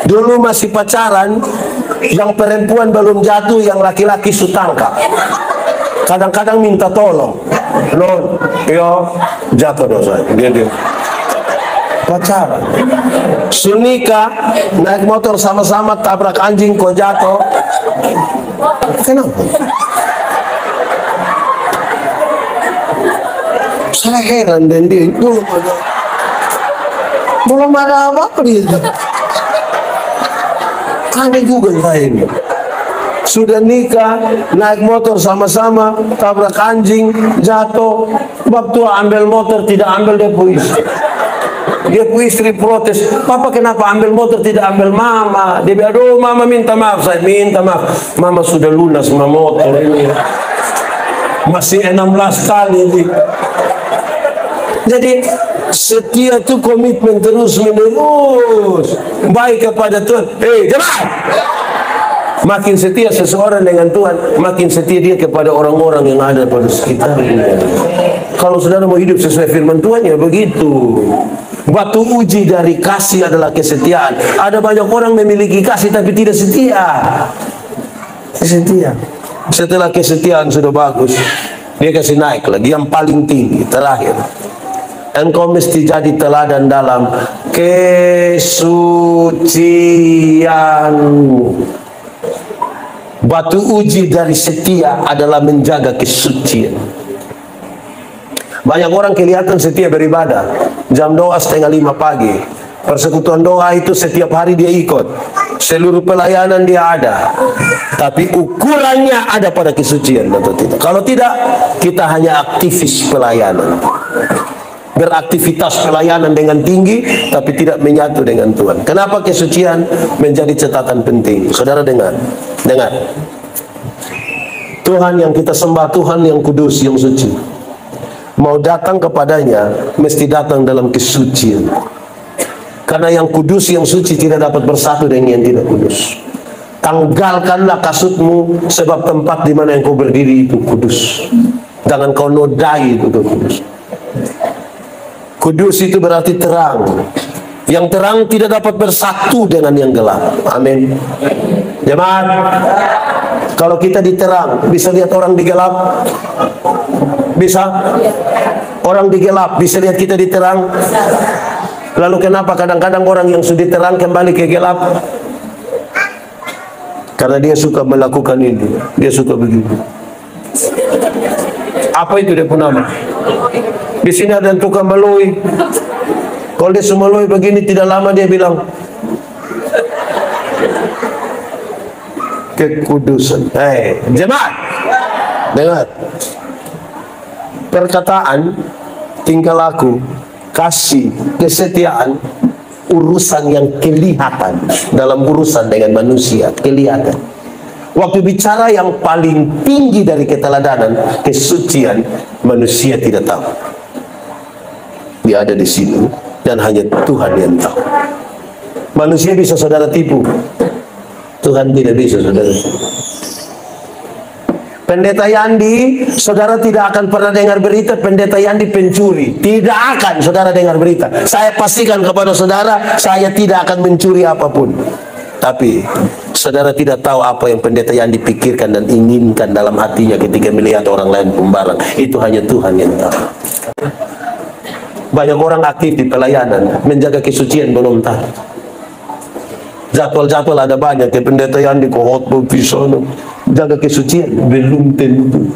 Dulu masih pacaran, yang perempuan belum jatuh, yang laki-laki sutangkap. Kadang-kadang minta tolong. Non, yo jatuh dosa. Dia pacaran. Sunika naik motor sama-sama tabrak anjing kok jatuh. Kenapa? Saya heran dan dia belum ada apa-apa dia. Aneh juga saya ini. Sudah nikah, naik motor sama-sama, tabrak anjing, jatuh. Waktu ambil motor tidak ambil dia istri. Dia istri protes, papa kenapa ambil motor tidak ambil mama? Dia bilang, aduh mama minta maaf, saya minta maaf. Mama sudah lunas sama motor ini. Masih 16 kali ini. Jadi setia itu komitmen terus menerus baik kepada Tuhan. Jemaat, makin setia seseorang dengan Tuhan, makin setia dia kepada orang-orang yang ada pada sekitarnya. Kalau saudara mau hidup sesuai firman Tuhan ya begitu. Batu uji dari kasih adalah kesetiaan. Ada banyak orang memiliki kasih tapi tidak setia. Setia. Setelah kesetiaan sudah bagus, dia kasih naik lagi yang paling tinggi terakhir. Engkau mesti jadi teladan dalam kesucianmu. Batu uji dari setia adalah menjaga kesucian. Banyak orang kelihatan setia beribadah, jam doa 4:30 pagi, persekutuan doa itu setiap hari dia ikut, seluruh pelayanan dia ada, tapi ukurannya ada pada kesucian atau tidak. Kalau tidak, kita hanya aktivis pelayanan, beraktivitas pelayanan dengan tinggi tapi tidak menyatu dengan Tuhan. Kenapa kesucian menjadi catatan penting? Saudara dengar. Tuhan yang kita sembah, Tuhan yang kudus, yang suci. Mau datang kepadanya mesti datang dalam kesucian. Karena yang kudus, yang suci tidak dapat bersatu dengan yang tidak kudus. Tanggalkanlah kasutmu, sebab tempat di mana engkau berdiri itu kudus. Jangan kau nodai itu kudus. Kudus itu berarti terang. Yang terang tidak dapat bersatu dengan yang gelap. Amin. Jemaat, kalau kita diterang, bisa lihat orang di gelap? Bisa? Orang di gelap bisa lihat kita diterang? Lalu kenapa kadang-kadang orang yang sudah diterang kembali ke gelap? Karena dia suka melakukan ini. Dia suka begitu. Apa itu dia punya nama? Di sini ada yang tukang melui. Kalau dia semelui begini, tidak lama dia bilang kekudusan. Jemaat, dengar. Perkataan, tingkah laku, kasih, kesetiaan, urusan yang kelihatan dalam urusan dengan manusia, kelihatan. Waktu bicara yang paling tinggi dari keteladanan, kesucian, manusia tidak tahu. Dia ada di sini dan hanya Tuhan yang tahu. Manusia bisa saudara tipu, Tuhan tidak bisa saudara tipu. Pendeta Yandi, saudara tidak akan pernah dengar berita pendeta Yandi pencuri. Tidak akan saudara dengar berita. Saya pastikan kepada saudara, saya tidak akan mencuri apapun. Tapi saudara tidak tahu apa yang pendeta Yandi pikirkan dan inginkan dalam hatinya ketika melihat orang lain pembarang. Itu hanya Tuhan yang tahu. Banyak orang aktif di pelayanan, menjaga kesucian belum tahu. Jadwal-jadwal ada banyak, ke pendeta Yandi ke khotbah pisono, jaga kesucian belum tentu.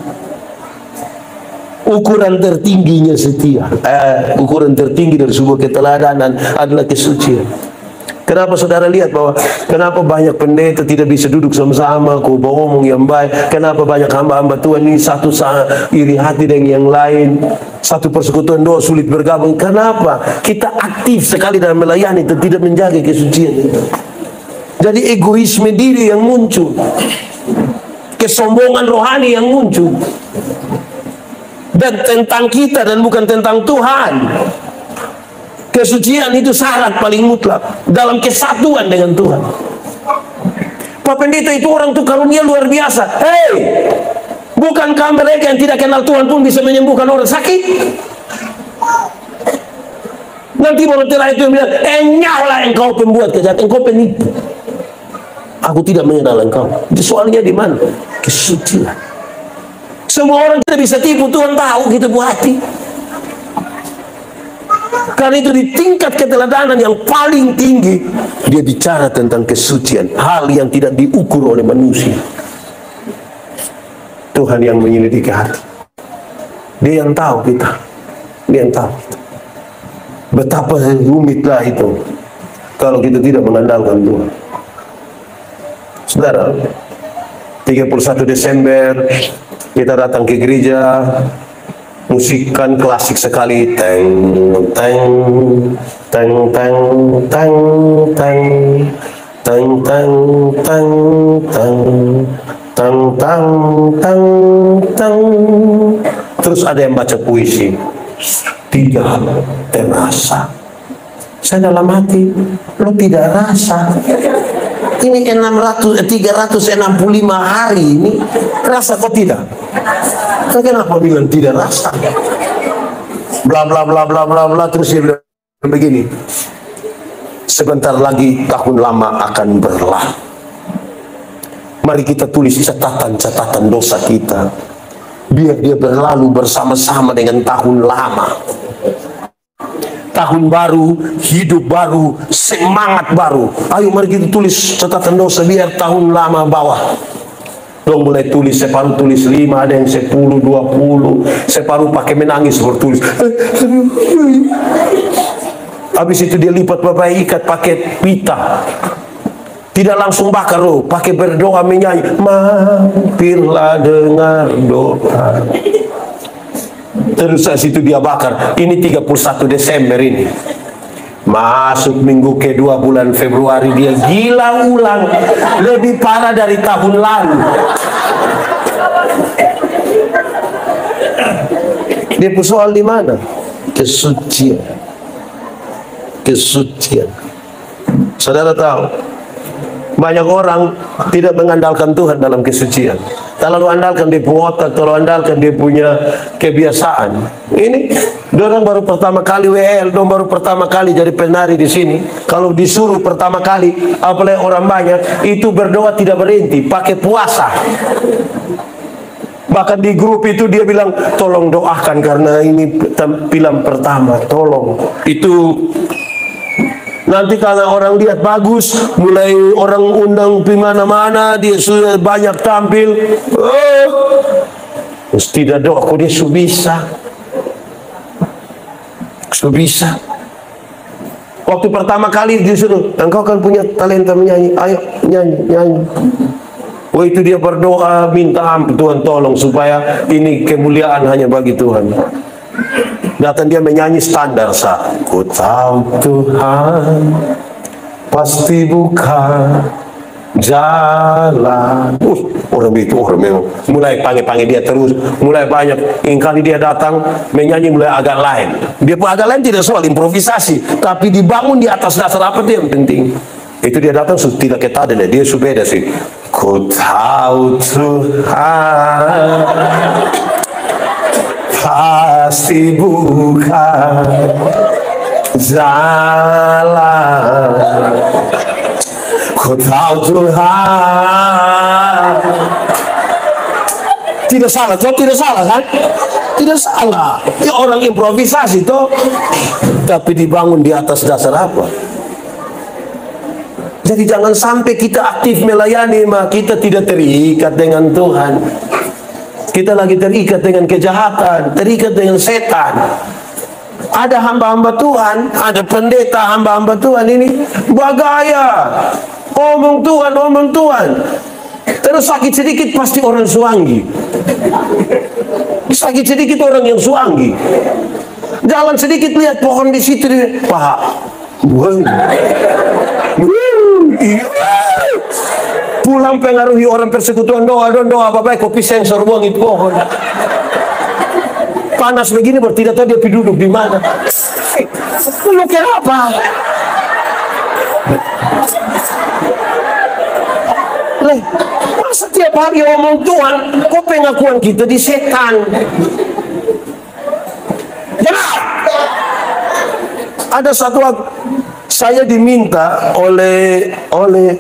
Ukuran tertingginya setia, ukuran tertinggi dari sebuah keteladanan adalah kesucian. Kenapa saudara lihat bahwa kenapa banyak pendeta tidak bisa duduk sama-sama, ngomong yang baik? Kenapa banyak hamba-hamba Tuhan ini satu iri hati dengan yang lain, satu persekutuan doa sulit bergabung? Kenapa? Kita aktif sekali dalam melayani dan tidak menjaga kesucian itu. Jadi egoisme diri yang muncul, kesombongan rohani yang muncul, dan tentang kita dan bukan tentang Tuhan. Kesucian itu syarat paling mutlak dalam kesatuan dengan Tuhan. Pak Pendeta itu orang tuh karunia luar biasa. Hei, bukankah mereka yang tidak kenal Tuhan pun bisa menyembuhkan orang sakit? Nanti volunteer itu bilang, nyaulah engkau pembuat kejahatan, engkau penipu. Aku tidak mengenal engkau. Itu soalnya di mana? Kesucian. Semua orang tidak bisa tipu, Tuhan tahu kita buat hati. Karena itu di tingkat keteladanan yang paling tinggi, dia bicara tentang kesucian, hal yang tidak diukur oleh manusia. Tuhan yang menyelidiki hati. Dia yang tahu kita. Dia yang tahu kita. Betapa rumitlah itu kalau kita tidak mengandalkan Tuhan. Saudara, 31 Desember kita datang ke gereja, musik kan klasik sekali, teng teng teng teng teng teng teng teng teng teng teng teng teng teng. Terus ada yang baca puisi, tidak terasa. Saya dalam hati, lo tidak rasa. Ini 365 hari ini rasa kok tidak? Kenapa bilang tidak rasa? Bla bla bla bla bla bla, terus dia bilang begini. Sebentar lagi tahun lama akan berlalu. Mari kita tulis catatan-catatan dosa kita, biar dia berlalu bersama-sama dengan tahun lama. Tahun baru, hidup baru, semangat baru. Ayo mari kita tulis catatan dosa biar tahun lama bawah. Dong mulai tulis, separuh tulis 5, ada yang 10, 20, separuh pakai menangis bertulis. Habis itu dia lipat bapak ikat pakai pita. Tidak langsung bakar loh, pakai berdoa menyanyi. Mampirlah dengar doa. Terus saat itu dia bakar. Ini 31 Desember ini. Masuk minggu kedua bulan Februari, dia gila ulang. Lebih parah dari tahun lalu. Dia persoal di mana? Kesucian. Kesucian. Saudara tahu, banyak orang tidak mengandalkan Tuhan dalam kesucian. Terlalu andalkan dia punya otak, terlalu andalkan dia punya kebiasaan. Ini, orang baru pertama kali WL, orang baru pertama kali jadi penari di sini. Kalau disuruh pertama kali, apalagi orang banyak, itu berdoa tidak berhenti, pakai puasa. Bahkan di grup itu dia bilang, tolong doakan karena ini tampilan pertama, tolong. Itu nanti kalau orang lihat bagus, mulai orang undang di mana-mana, dia sudah banyak tampil. Mesti tidak doa, kok dia bisa. Bisa. Waktu pertama kali disuruh, engkau kan punya talenta menyanyi, ayo nyanyi. Oh itu dia berdoa, minta ampun, Tuhan tolong supaya ini kemuliaan hanya bagi Tuhan. Datang dia menyanyi standar sah. Ku tahu Tuhan pasti bukan jalan. Orang itu orang memang mulai panggil dia terus, mulai banyak. Kali dia datang menyanyi mulai agak lain. Dia pun agak lain tidak soal improvisasi, tapi dibangun di atas dasar apa dia yang penting. Itu dia datang tidak ketada dia beda sih. Ku tahu Tuhan pasti bukan jalan. Ku tahu Tuhan. Tidak salah, toh tidak salah kan? Tidak salah. Ya orang improvisasi toh, tapi dibangun di atas dasar apa? Jadi jangan sampai kita aktif melayani, maka kita tidak terikat dengan Tuhan. Kita lagi terikat dengan kejahatan, terikat dengan setan. Ada hamba-hamba Tuhan, ada pendeta hamba-hamba Tuhan ini bagaya, omong Tuhan. Terus sakit sedikit pasti orang suanggi. Sakit sedikit orang yang suanggi. Jalan sedikit lihat pohon di situ, Pak. Pulang pengaruhi orang persekutuan doa apa-apa, kopi sensor buang itu pohon. Panas begini tidak tahu dia duduk di mana. Lu kira apa? Masa tiap hari omong Tuhan, kok pengakuan kita di setan? Ada satu waktu saya diminta oleh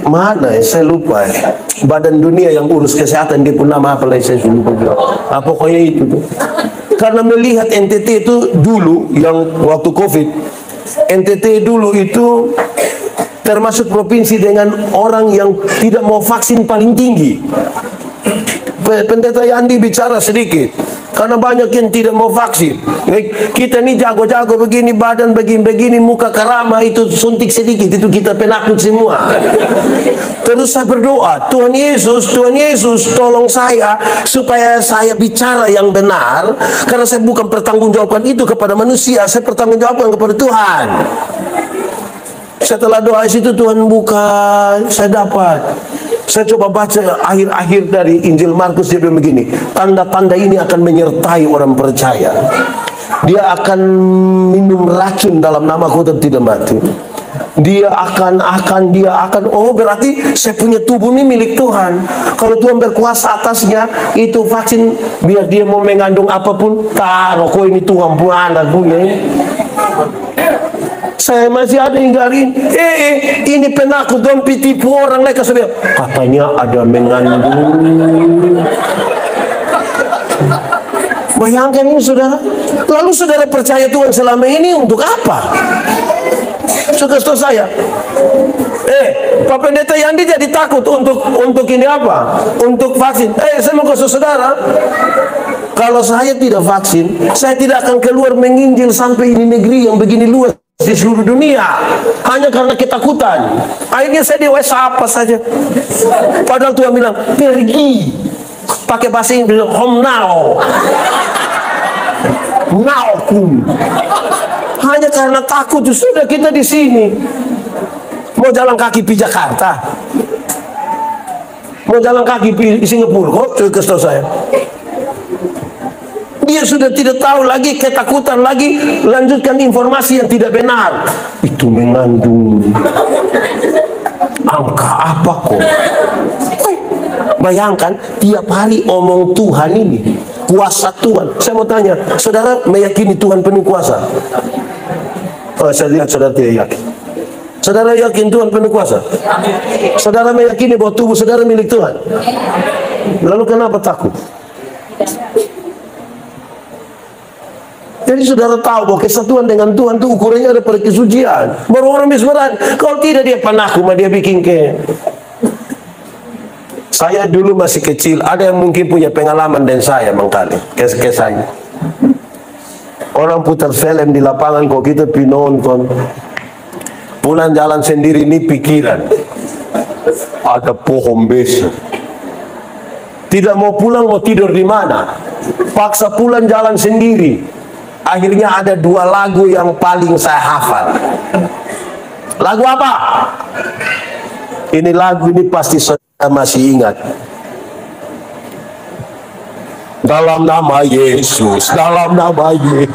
mana ya, saya lupa ya. Badan Dunia yang urus kesehatan, dia pun nama apa lagi saya lupa. Pokoknya itu tuh. Karena melihat NTT itu dulu yang waktu COVID, NTT dulu itu termasuk provinsi dengan orang yang tidak mau vaksin paling tinggi. Pendeta Yandi bicara sedikit, karena banyak yang tidak mau vaksin. Kita ini jago-jago begini, badan begini, muka karama, itu suntik sedikit, itu kita penakut semua. Terus saya berdoa, Tuhan Yesus, tolong saya supaya saya bicara yang benar, karena saya bukan pertanggungjawabkan itu kepada manusia, saya pertanggungjawabkan kepada Tuhan. Setelah doa itu Tuhan buka, saya dapat. Saya coba baca akhir-akhir dari Injil Markus, dia bilang begini, tanda-tanda ini akan menyertai orang percaya. Dia akan minum racun dalam namaku dan tidak mati. Dia akan, oh berarti saya punya tubuh ini milik Tuhan. Kalau Tuhan berkuasa atasnya, itu vaksin, biar dia mau mengandung apapun, taruh kok ini Tuhan punya punya. Saya masih ada yang garin, ini penakut dong, tipu orang mereka sudah. Katanya ada mengandung. Bayangkan ini saudara. Lalu saudara percaya Tuhan selama ini untuk apa? Saudara saya, Pak Pendeta Yandi jadi takut untuk ini apa? Untuk vaksin. Saya mau kasih saudara, kalau saya tidak vaksin, saya tidak akan keluar menginjil sampai ini negeri yang begini luas di seluruh dunia, hanya karena ketakutan. Akhirnya saya apa saja. Padahal Tuhan bilang pergi, pakai bahasa Inggris, home now, hanya karena takut. Sudah kita di sini mau jalan kaki pergi Jakarta, mau jalan kaki pergi Singapura, kok kasih saya. Dia sudah tidak tahu lagi, ketakutan lagi, lanjutkan informasi yang tidak benar. Itu mengandung angka apa kok? Bayangkan tiap hari omong Tuhan ini, kuasa Tuhan. Saya mau tanya, saudara meyakini Tuhan penuh kuasa? Oh, saya lihat saudara tidak yakin. Saudara yakin Tuhan penuh kuasa? Saudara meyakini bahwa tubuh saudara milik Tuhan? Lalu kenapa takut? Jadi saudara tahu bahwa kesatuan dengan Tuhan itu ukurannya ada pada kesucian. Baru orang bismeran. Kalau tidak dia panaku, dia bikin ke. Saya dulu masih kecil, ada yang mungkin punya pengalaman dengan saya mengkali. Kayak saya. Orang putar film di lapangan, kok kita pinonton. Pulang jalan sendiri ini pikiran. Ada pohon besar. Tidak mau pulang, mau tidur di mana? Paksa pulang jalan sendiri. Akhirnya ada dua lagu yang paling saya hafal. Lagu apa? Ini lagu ini pasti saudara masih ingat. Dalam nama Yesus, dalam nama Yesus.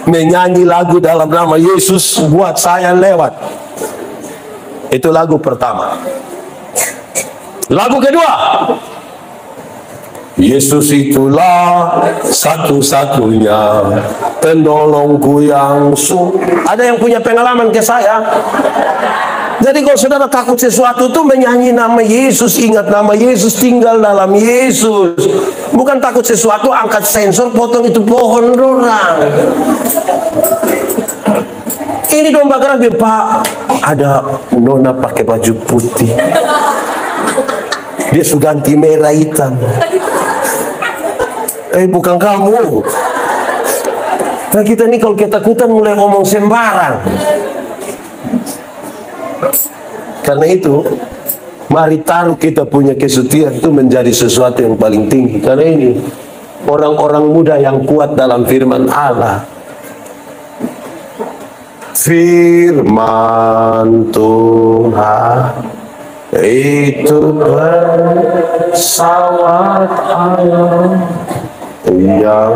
Menyanyi lagu dalam nama Yesus buat saya lewat. Itu lagu pertama. Lagu kedua, Yesus itulah satu-satunya penolongku yang Ada yang punya pengalaman ke saya. Jadi kalau saudara takut sesuatu tuh menyanyi nama Yesus, ingat nama Yesus, tinggal dalam Yesus. Bukan takut sesuatu, angkat sensor, potong itu pohon orang. Ini domba kerabi, Pak. Ada nona pakai baju putih. Dia sudah ganti merah hitam. Bukan kamu. Nah, kita ini kalau ketakutan mulai ngomong sembarang. Karena itu, mari taruh kita punya kesetiaan itu menjadi sesuatu yang paling tinggi. Karena ini orang-orang muda yang kuat dalam firman Allah. Firman Tuhan itu pesawat Allah yang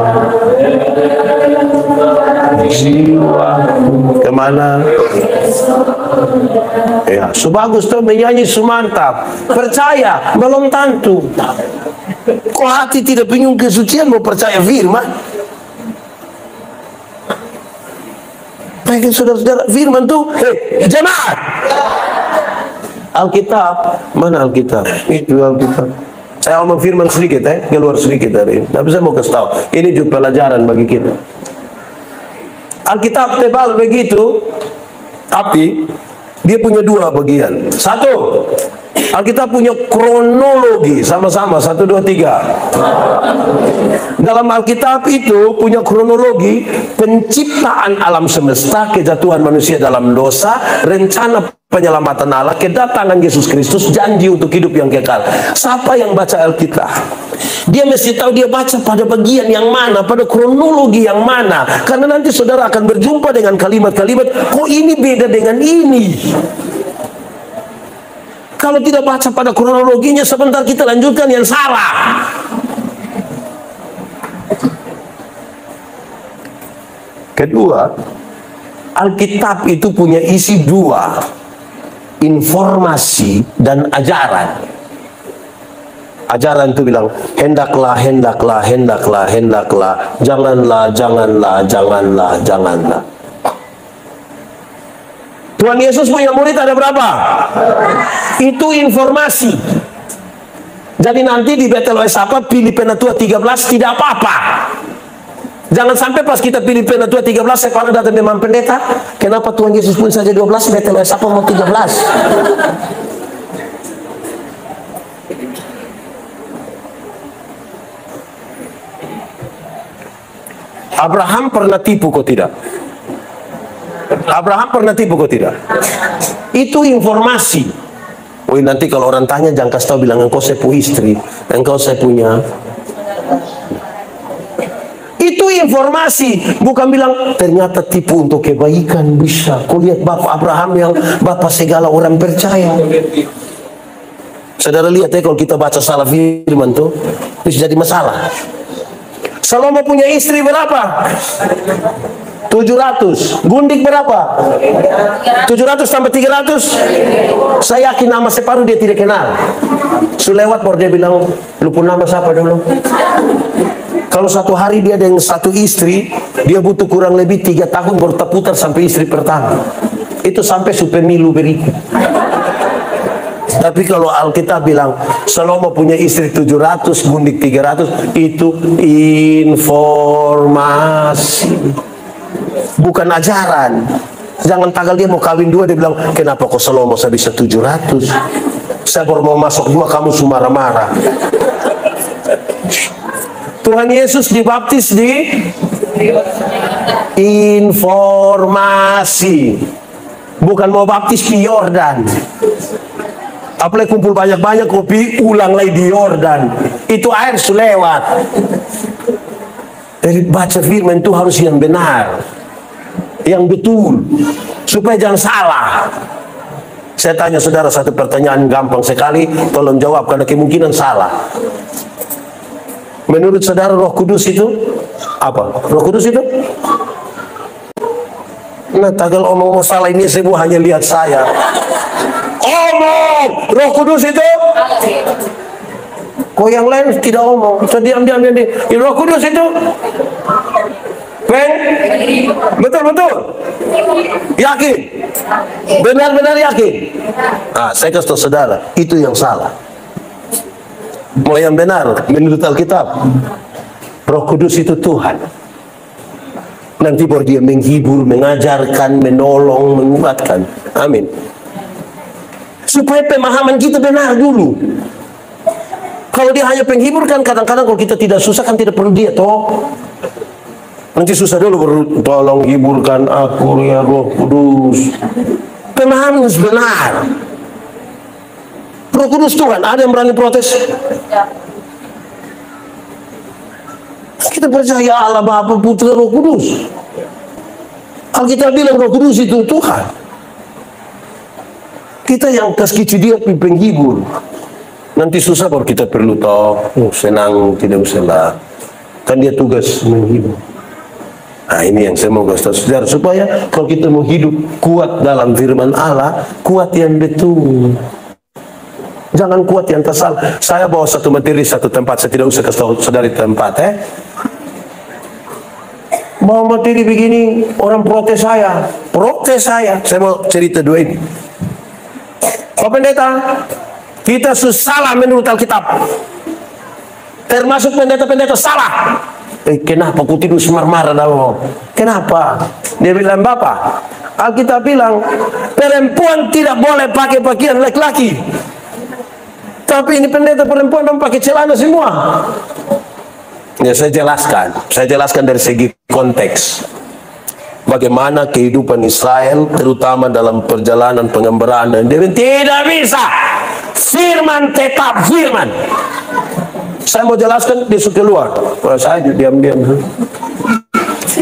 jiwa kemana? Ya, sebagus tuh menyanyi semantap. Percaya belum tentu. Kok hati tidak punya kesucian mau percaya firman? Baik saudara-saudara, firman tuh, jemaat. Alkitab, mana Alkitab? Itu Alkitab. Saya omong firman sedikit, keluar sedikit dari ini. Tapi saya mau kasih tahu, ini juga pelajaran bagi kita. Alkitab tebal begitu, tapi dia punya dua bagian. Satu, Alkitab punya kronologi, sama-sama, 1, 2, 3. Dalam Alkitab itu punya kronologi penciptaan alam semesta, kejatuhan manusia dalam dosa, rencana penyelamatan Allah, kedatangan Yesus Kristus, janji untuk hidup yang kekal. Siapa yang baca Alkitab, dia mesti tahu dia baca pada bagian yang mana, pada kronologi yang mana. Karena nanti saudara akan berjumpa dengan kalimat-kalimat, kok ini beda dengan ini. Kalau tidak baca pada kronologinya, sebentar kita lanjutkan yang salah. Kedua, Alkitab itu punya isi dua, informasi dan ajaran. Ajaran itu bilang, hendaklah, hendaklah, hendaklah, hendaklah, janganlah, janganlah, janganlah, janganlah. Tuhan Yesus punya murid ada berapa? Itu informasi. Jadi nanti di Betel Wesapa pilih Penatua 13 tidak apa-apa. Jangan sampai pas kita pilih Penatua 13 saya pada datang memang pendeta. Kenapa Tuhan Yesus pun saja 12, Betel Wesapa mau 13? Abraham pernah tipu kok tidak? Abraham pernah tipu kok tidak? Itu informasi. Woi, nanti kalau orang tanya jangan kasih tahu, bilang engkau saya punya istri, engkau saya punya. Itu informasi, bukan bilang ternyata tipu untuk kebaikan bisa. Kau lihat Bapak Abraham yang Bapak segala orang percaya. Saudara lihat kalau kita baca salah firman tuh bisa jadi masalah. Salomo punya istri berapa? 700. Gundik berapa? 700 tambah 300. Saya yakin nama separuh dia tidak kenal. Sulewat baru dia bilang, lu pun nama siapa dulu? Kalau satu hari dia dengan satu istri, dia butuh kurang lebih 3 tahun baru terputar sampai istri pertama. Itu sampai supemilu berikut. Tapi kalau Alkitab bilang Salomo punya istri 700, gundik 300, itu informasi, bukan ajaran. Jangan tanggal dia mau kawin 2 dia bilang, kenapa kok Salomo saya bisa 700? Saya baru mau masuk 2 kamu marah-marah. Tuhan Yesus dibaptis di informasi, bukan mau baptis di Yordan. Apalagi kumpul banyak-banyak kopi, ulang lagi di Yordan. Itu air sulewat. Jadi baca firman itu harus yang benar, yang betul, supaya jangan salah. Saya tanya saudara satu pertanyaan gampang sekali, tolong jawab karena kemungkinan salah. Menurut saudara Roh Kudus itu apa? Roh Kudus itu? Nah, tagal omong salah ini semua hanya lihat saya. Omong, Roh Kudus itu? Kok yang lain tidak omong? Bisa diam. Roh Kudus itu? Betul. Yakin? Benar-benar yakin? Nah, saya kasih tahu saudara, itu yang salah. Mau yang benar menurut Alkitab, Roh Kudus itu Tuhan. Nanti baru dia menghibur, mengajarkan, menolong, menguatkan. Amin. Supaya pemahaman kita benar dulu. Kalau dia hanya penghibur kan kadang-kadang kalau kita tidak susah kan tidak perlu dia toh. Nanti susah dulu baru tolong hiburkan aku ya Roh Kudus. Pemahaman harus benar. Roh Kudus Tuhan, ada yang berani protes? Kita percaya Allah Bapa, Putra, Roh Kudus. Alkitab bilang Roh Kudus itu Tuhan. Kita yang kasih dia penghibur. Nanti susah baru kita perlu tahu. Senang, tidak usah lah. Kan dia tugas menghibur. Nah, ini yang saya mau kasih tahu saudara, supaya kalau kita mau hidup kuat dalam firman Allah, kuat yang betul. Jangan kuat yang tersalah. Saya bawa satu materi satu tempat, saya tidak usah kasih tahu saudara tempat. Bawa materi begini, orang protes saya. Saya mau cerita dua ini. Pak Pendeta, kita salah menurut Alkitab. Termasuk pendeta-pendeta salah. Kenapa kau tidur marah-marah dah? Kenapa? Dia bilang, Bapak, Alkitab bilang perempuan tidak boleh pakai pakaian laki-laki. Tapi ini pendeta perempuan dong pakai celana semua. Ya, saya jelaskan dari segi konteks. Bagaimana kehidupan Israel, terutama dalam perjalanan pengembaraan, dan dia tidak bisa. Firman tetap firman. Saya mau jelaskan, dia suka keluar. Kalau saya diam-diam.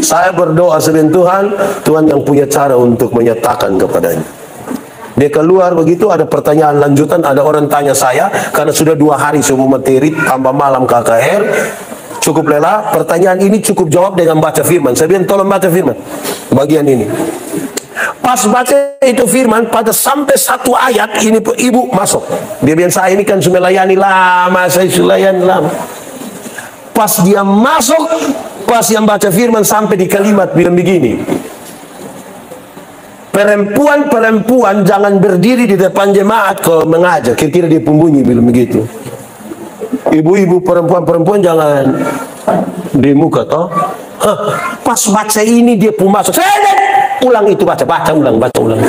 Saya berdoa sebelum Tuhan yang punya cara untuk menyatakan kepadanya. Dia keluar begitu, ada pertanyaan lanjutan, ada orang tanya saya, karena sudah 2 hari semua materi, tambah malam KKR, cukup lelah, pertanyaan ini cukup jawab dengan baca firman. Saya bilang, tolong baca firman, bagian ini. Pas baca itu firman, pada sampai 1 ayat, ini ibu masuk. Dia bilang, saya ini kan sudah melayani lama, saya sudah layani lama. Pas dia masuk, pas yang baca firman sampai di kalimat bilang begini, perempuan jangan berdiri di depan jemaat kalau mengajar. Kira-kira dia pembunyi bilang begitu. Ibu-ibu, perempuan jangan di muka toh. Pas baca ini dia pun masuk. Ulang itu baca ulang. Baca ulang.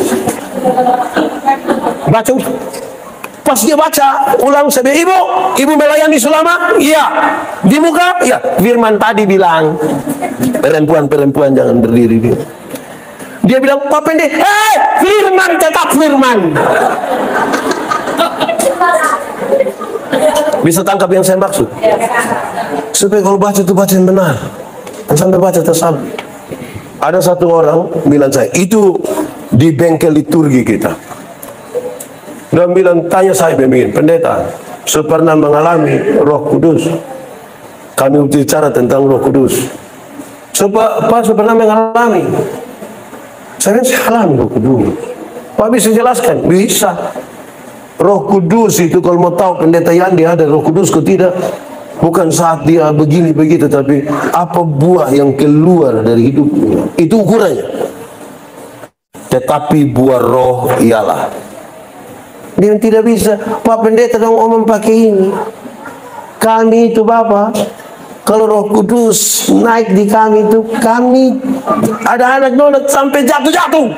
Pas dia baca ulang, saya bilang, ibu melayani selama? Iya. Di muka? Iya. Firman tadi bilang perempuan jangan berdiri. Dia bilang, Pak Pendeta, firman tetap firman. Bisa tangkap yang saya maksud? Supaya kalau baca itu baca yang benar, sampai baca tersalah. Ada satu orang bilang saya, itu di bengkel liturgi kita. Dan bilang, tanya saya begini, Pendeta, saya pernah mengalami Roh Kudus. Kami bicara tentang Roh Kudus. Saya pernah mengalami. Saya alami Roh Kudus. Pak bisa jelaskan? Bisa. Roh Kudus itu kalau mau tahu Pendeta Yandi ada Roh Kudus atau tidak, bukan saat dia begini begitu, tapi apa buah yang keluar dari hidupnya. Itu ukurannya. Tetapi buah Roh ialah. Dia tidak bisa, Pak Pendeta dong omong pakai ini. Kami itu Bapak, kalau Roh Kudus naik di kami itu, kami ada anak nolak sampai jatuh-jatuh.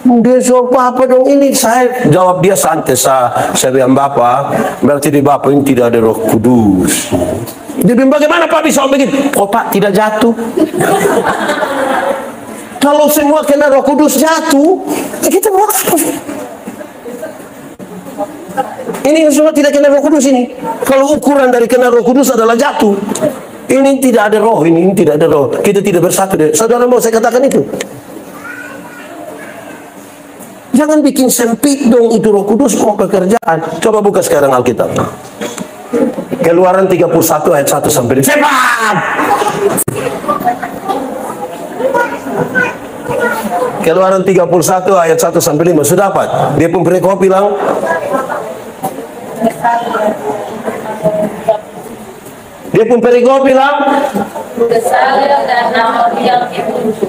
Dia soal apa dong ini? Saya jawab dia santai. Saya bilang, Bapak, berarti di Bapak ini tidak ada Roh Kudus. Dia bilang, bagaimana Pak bisa begini? Oh Pak, tidak jatuh. Kalau semua kena Roh Kudus jatuh, kita buat apa? Ini semua tidak kena Roh Kudus ini. Kalau ukuran dari kena Roh Kudus adalah jatuh. Ini tidak ada roh, ini tidak ada roh. Kita tidak bersatu. Saudara mau saya katakan itu? Jangan bikin sempit dong, itu Roh Kudus mau pekerjaan. Coba buka sekarang Alkitab. Keluaran 31 ayat 1 sampai 5. Cepat! Keluaran 31 ayat 1 sampai 5. Sudah dapat? Dia pun perikop bilang. Dia pun perikop bilang.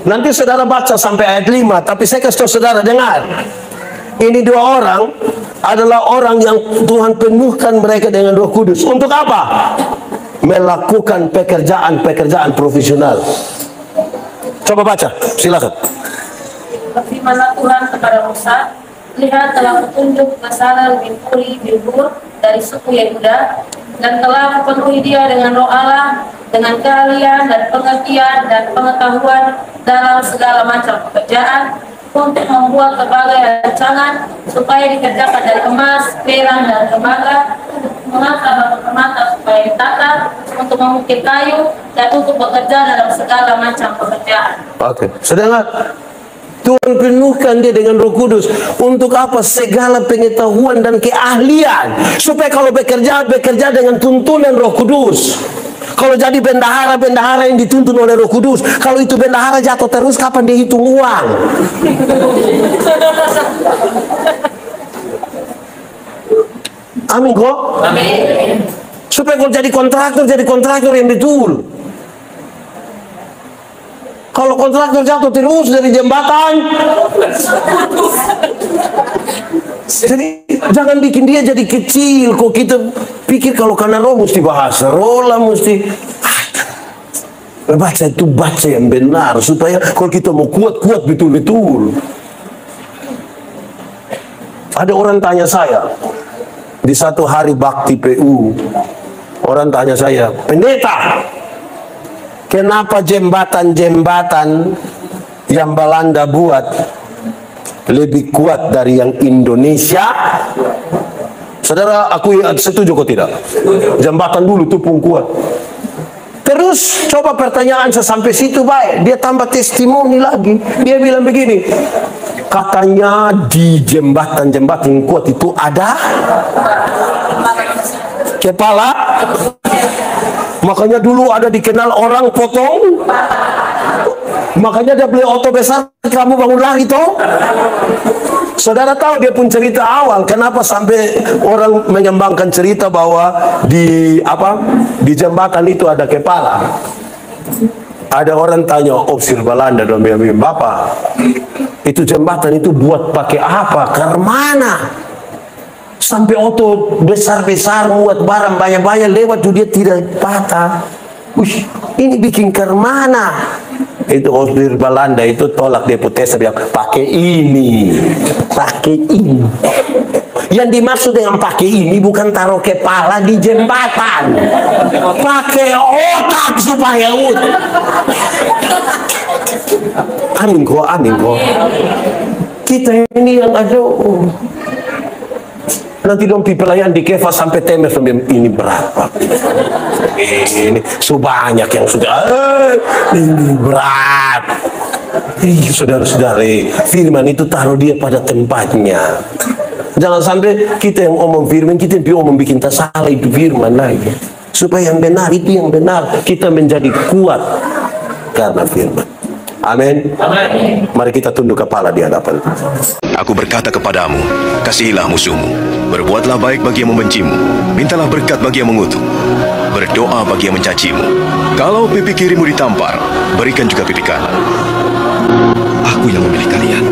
Nanti saudara baca sampai ayat 5. Tapi saya kasih tahu saudara, dengar. Ini dua orang adalah orang yang Tuhan penuhkan mereka dengan Roh Kudus. Untuk apa? Melakukan pekerjaan-pekerjaan profesional. Coba baca, silakan. Berfirmanlah Tuhan kepada Musa, lihat telah kutunjuk Bezalel bin Uri bin Hur dari suku Yehuda, dan telah kupenuhi dia dengan Roh Allah, dengan keahlian dan pengertian dan pengetahuan dalam segala macam pekerjaan, untuk membuat berbagai rancangan supaya dikerjakan dari emas, perak, dan tembaga, menata batu permata supaya ditata, untuk mengukir kayu, dan untuk bekerja dalam segala macam pekerjaan. Oke, sedangkan Tuhan penuhkan dia dengan Roh Kudus. Untuk apa? Segala pengetahuan dan keahlian. Supaya kalau bekerja dengan tuntunan Roh Kudus. Kalau jadi bendahara yang dituntun oleh Roh Kudus. Kalau itu bendahara jatuh terus, kapan dia hitung uang? Amin kok? Amin. Supaya kalau jadi kontraktor yang betul. Kalau kontraktor jatuh terus dari jembatan, jadi jangan bikin dia jadi kecil. Kok kita pikir kalau karena roh mesti bahasa roh lah, mesti baca yang benar supaya kalau kita mau kuat betul-betul. Ada orang tanya saya di satu hari bakti PU, orang tanya saya, pendeta, kenapa jembatan-jembatan yang Belanda buat lebih kuat dari yang Indonesia? Saudara, aku setuju kok tidak? Jembatan dulu tuh pun kuat. Terus coba pertanyaan sampai situ baik. Dia tambah testimoni lagi. Dia bilang begini, katanya di jembatan-jembatan kuat itu ada kepala. Makanya dulu ada dikenal orang potong. Makanya dia beli auto besar, kamu bangun lagi toh. Saudara tahu dia pun cerita awal kenapa sampai orang mengembangkan cerita bahwa di jembatan itu ada kepala. Ada orang tanya opsir Belanda dan bilang, Bapak, itu jembatan itu buat pakai apa? Karena mana? Sampai auto besar-besar buat barang banyak-banyak lewat tuh dia tidak patah. Ush, ini bikin kermana. Itu Osdir Belanda itu tolak deputesa, bilang pakai ini. Yang dimaksud dengan pakai ini bukan taruh kepala di jembatan, pakai otak supaya amin kok. Kita ini yang ada. Nanti dong pelayan di Kefa sampai temer sampai ini berapa? Ini sebanyak yang sudah ini berat. Saudara-saudari, firman itu taruh dia pada tempatnya. Jangan sampai kita yang omong firman, kita yang omong bikin tak salah itu firman lagi. Supaya yang benar itu yang benar, kita menjadi kuat karena firman. Amin. Mari kita tunduk kepala di hadapan. Aku berkata kepadamu, kasihilah musuhmu, berbuatlah baik bagi yang membencimu, mintalah berkat bagi yang mengutuk, berdoa bagi yang mencacimu. Kalau pipi kirimu ditampar, berikan juga pipi kanan. Aku yang memilih kalian.